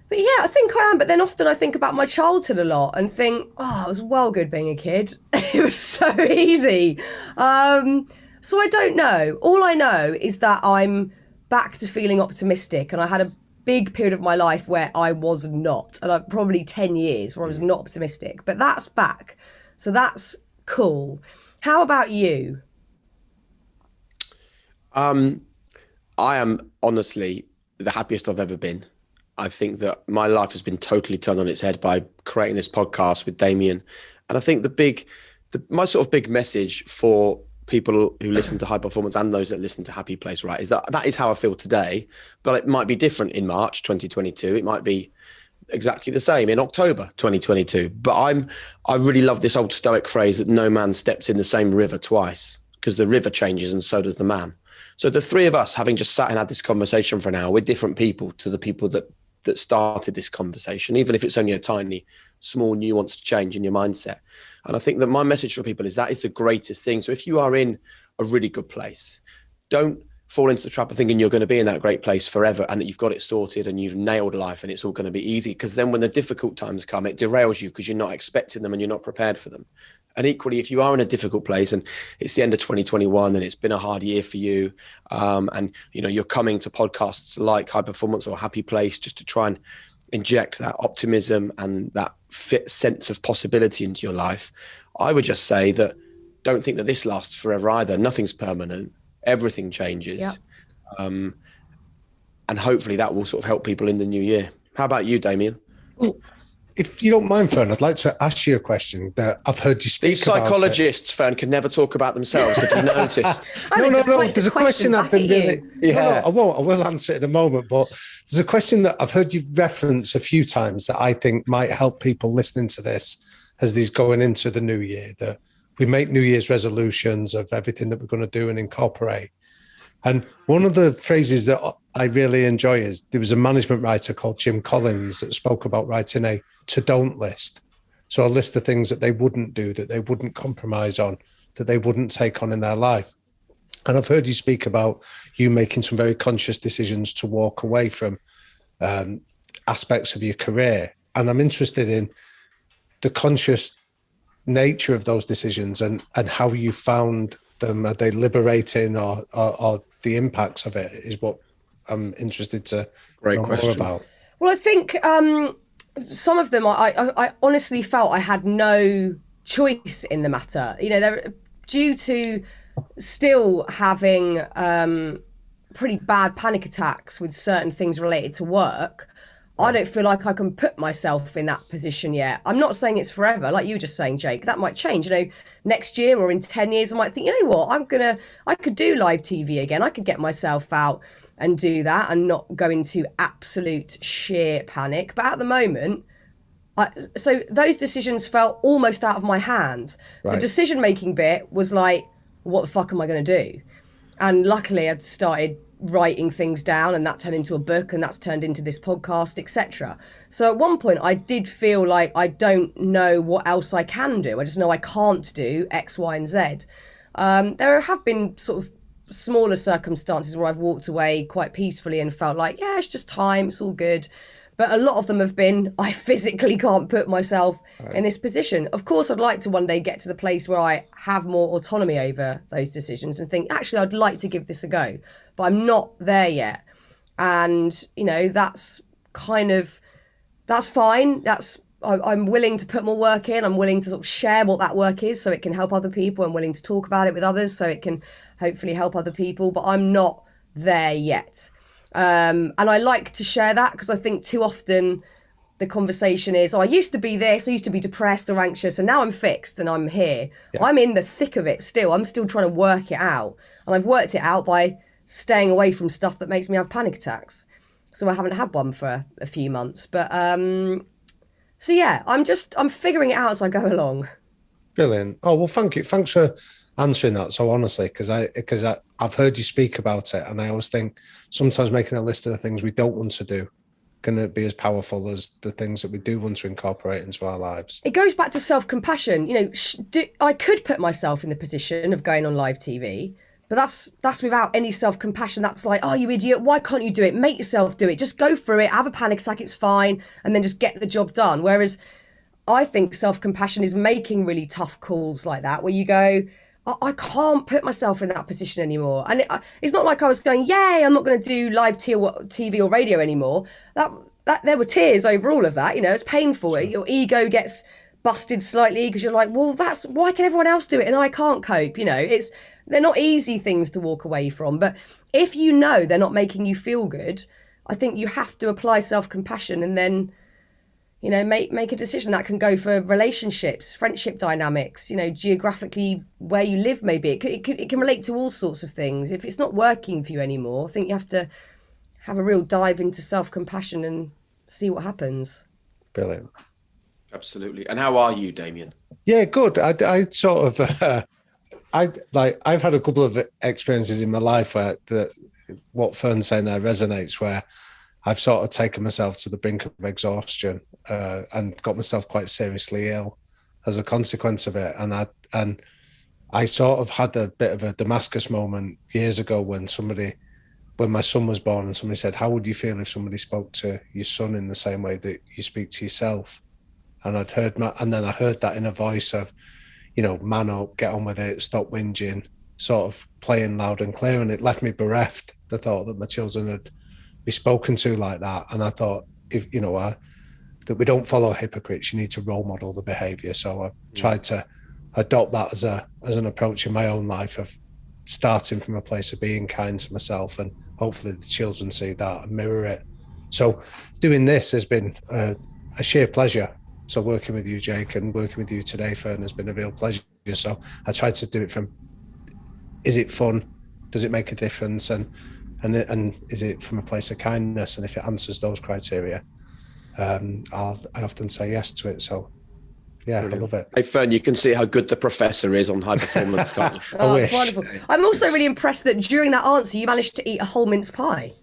B: But yeah, I think I am. But then often I think about my childhood a lot and think, oh, it was well good being a kid. It was so easy. So I don't know. All I know is that I'm back to feeling optimistic, and I had a big period of my life where I was not, and I've probably 10 years where I was not optimistic, but that's back. So that's cool. How about you?
A: I am honestly the happiest I've ever been. I think that my life has been totally turned on its head by creating this podcast with Damian. And I think my sort of big message for people who listen to High Performance and those that listen to Happy Place, right, is that is how I feel today, but it might be different in March 2022. It might be exactly the same in October 2022. But I really love this old Stoic phrase that no man steps in the same river twice, because the river changes and so does the man. So the three of us, having just sat and had this conversation for an hour, we're different people to the people that started this conversation, even if it's only a tiny, small, nuanced change in your mindset. And I think that my message for people is that is the greatest thing. So if you are in a really good place, don't fall into the trap of thinking you're going to be in that great place forever and that you've got it sorted and you've nailed life and it's all going to be easy. Because then when the difficult times come, it derails you because you're not expecting them and you're not prepared for them. And equally, if you are in a difficult place and it's the end of 2021 and it's been a hard year for you, and you know you're coming to podcasts like High Performance or Happy Place just to try and inject that optimism and that fit sense of possibility into your life, I would just say that don't think that this lasts forever either. Nothing's permanent. Everything changes.
B: Yeah.
A: And hopefully that will sort of help people in the new year. How about you, Damian?
C: Well, if you don't mind, Fearne, I'd like to ask you a question that I've heard you speak
A: These psychologists, Fearne, can never talk about themselves. Have you noticed?
C: No. There's a question I've been really...
A: Yeah.
C: No, I will answer it in a moment, but there's a question that I've heard you reference a few times that I think might help people listening to this as these going into the new year, that we make New Year's resolutions of everything that we're going to do and incorporate. And one of the phrases that I really enjoy is there was a management writer called Jim Collins that spoke about writing a to-don't list. So a list of things that they wouldn't do, that they wouldn't compromise on, that they wouldn't take on in their life. And I've heard you speak about you making some very conscious decisions to walk away from aspects of your career. And I'm interested in the conscious nature of those decisions and how you found them. Are they liberating or the impacts of it is what I'm interested to know more about.
B: Well, I think some of them I honestly felt I had no choice in the matter. You know, they're due to still having pretty bad panic attacks with certain things related to work. I don't feel like I can put myself in that position yet. I'm not saying it's forever, like you were just saying, Jake. That might change. You know, next year or in 10 years, I might think, you know what, I could do live TV again. I could get myself out and do that and not go into absolute sheer panic. But at the moment, So those decisions felt almost out of my hands. The
C: Right.
B: decision-making bit was like, what the fuck am I going to do? And luckily I'd started writing things down, and that turned into a book, and that's turned into this podcast, etc. So at one point I did feel like I don't know what else I can do. I just know I can't do X, Y, and Z. There have been sort of smaller circumstances where I've walked away quite peacefully and felt like, yeah, it's just time, it's all good. But a lot of them have been, I physically can't put myself in this position. Of course, I'd like to one day get to the place where I have more autonomy over those decisions and think, actually, I'd like to give this a go. But I'm not there yet. And, you know, that's fine. I'm willing to put more work in. I'm willing to sort of share what that work is so it can help other people. I'm willing to talk about it with others so it can hopefully help other people. But I'm not there yet. And I like to share that because I think too often the conversation is, oh, I used to be this, I used to be depressed or anxious, and now I'm fixed and I'm here. Yeah. I'm in the thick of it still. I'm still trying to work it out. And I've worked it out by staying away from stuff that makes me have panic attacks. So I haven't had one for a few months. But so yeah, I'm figuring it out as I go along.
C: Brilliant. Oh, well, thank you. Thanks for answering that so honestly, because I've heard you speak about it, and I always think sometimes making a list of the things we don't want to do can be as powerful as the things that we do want to incorporate into our lives.
B: It goes back to self-compassion. You know, I could put myself in the position of going on live TV, but that's without any self-compassion. That's like, oh, you idiot, why can't you do it? Make yourself do it. Just go through it, have a panic attack, it's fine, and then just get the job done. Whereas I think self-compassion is making really tough calls like that, where you go, I can't put myself in that position anymore. And it's not like I was going, yay, I'm not going to do live TV or radio anymore. That there were tears over all of that. You know, it's painful. Your ego gets busted slightly because you're like, well, why can everyone else do it and I can't cope? You know, they're not easy things to walk away from. But if you know they're not making you feel good, I think you have to apply self-compassion and then, you know, make a decision. That can go for relationships, friendship dynamics, you know, geographically where you live maybe. It can relate to all sorts of things. If it's not working for you anymore, I think you have to have a real dive into self-compassion and see what happens.
C: Brilliant.
A: Absolutely. And how are you, Damian?
C: Yeah, good. I sort of, I've had a couple of experiences in my life where what Fearne's saying there resonates, where I've sort of taken myself to the brink of exhaustion and got myself quite seriously ill as a consequence of it. And I sort of had a bit of a Damascus moment years ago when my son was born, and somebody said, how would you feel if somebody spoke to your son in the same way that you speak to yourself? And then I heard that in a voice of, you know, man up, get on with it, stop whinging, sort of playing loud and clear. And it left me bereft, the thought that my children had be spoken to like that. And I thought, if you know, that we don't follow hypocrites, you need to role model the behaviour. So I've tried to adopt that as an approach in my own life of starting from a place of being kind to myself, and hopefully the children see that and mirror it. So doing this has been a sheer pleasure. So working with you, Jake, and working with you today, Fearne, has been a real pleasure. So I tried to do it from, is it fun? Does it make a difference? And is it from a place of kindness? And if it answers those criteria, I often say yes to it. So yeah, brilliant. I love it.
A: Hey, Fearne, you can see how good the professor is on high performance, can't you?
B: Oh, it's wonderful. I'm also really impressed that during that answer, you managed to eat a whole mince pie.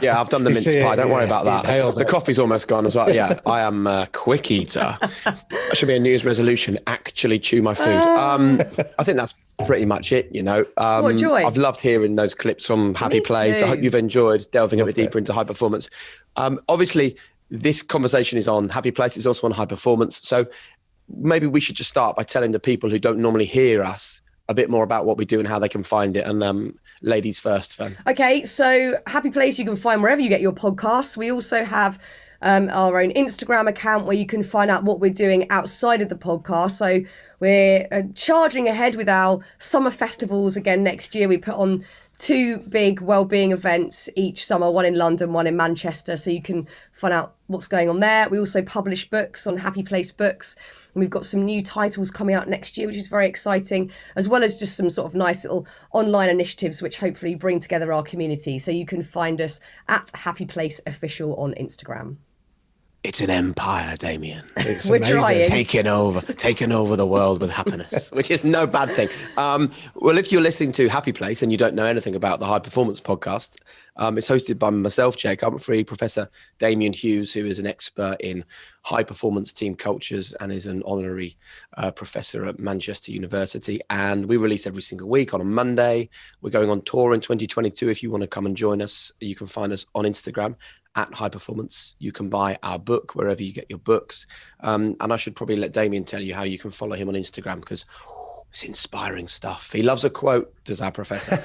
A: Yeah, I've done the mince pie. Don't worry about that. The coffee's almost gone as well. Yeah, I am a quick eater. That should be a New Year's resolution, actually chew my food. I think that's pretty much it, you know.
B: What joy.
A: I've loved hearing those clips from Happy Place. I hope you've enjoyed delving a bit deeper into high performance. Obviously, this conversation is on Happy Place. It's also on high performance. So maybe we should just start by telling the people who don't normally hear us a bit more about what we do and how they can find it. And ladies first, Fearne. Okay, so Happy Place you can find wherever you get your podcasts. We also have our own Instagram account where you can find out what we're doing outside of the podcast. So we're charging ahead with our summer festivals again next year. We put on 2 big wellbeing events each summer, one in London, one in Manchester. So you can find out what's going on there. We also publish books on Happy Place Books. And we've got some new titles coming out next year, which is very exciting, as well as just some sort of nice little online initiatives, which hopefully bring together our community. So you can find us at Happy Place Official on Instagram. It's an empire, Damian.
C: It's
B: We're
C: amazing.
B: trying.
A: Taking over the world with happiness, which is no bad thing. Well, if you're listening to Happy Place and you don't know anything about the High Performance Podcast, it's hosted by myself, Jake Humphrey, Professor Damian Hughes, who is an expert in high performance team cultures and is an honorary professor at Manchester University. And we release every single week on a Monday. We're going on tour in 2022. If you want to come and join us, you can find us on Instagram at High Performance. You can buy our book wherever you get your books. And I should probably let Damian tell you how you can follow him on Instagram, because it's inspiring stuff. He loves a quote, does our professor?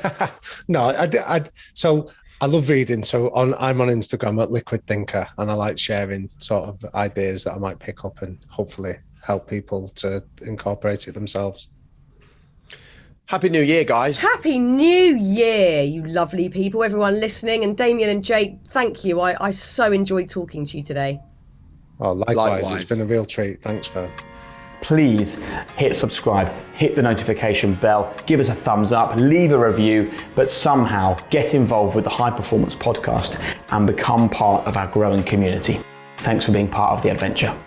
C: No, so I love reading. So I'm on Instagram at Liquid Thinker, and I like sharing sort of ideas that I might pick up and hopefully help people to incorporate it themselves.
A: Happy New Year, guys.
B: Happy New Year, you lovely people, everyone listening. And Damian and Jake, thank you. I so enjoyed talking to you today.
C: Oh, likewise. It's been a real treat. Thanks, Fearne.
M: Please hit subscribe, hit the notification bell, give us a thumbs up, leave a review, but somehow get involved with the High Performance Podcast and become part of our growing community. Thanks for being part of the adventure.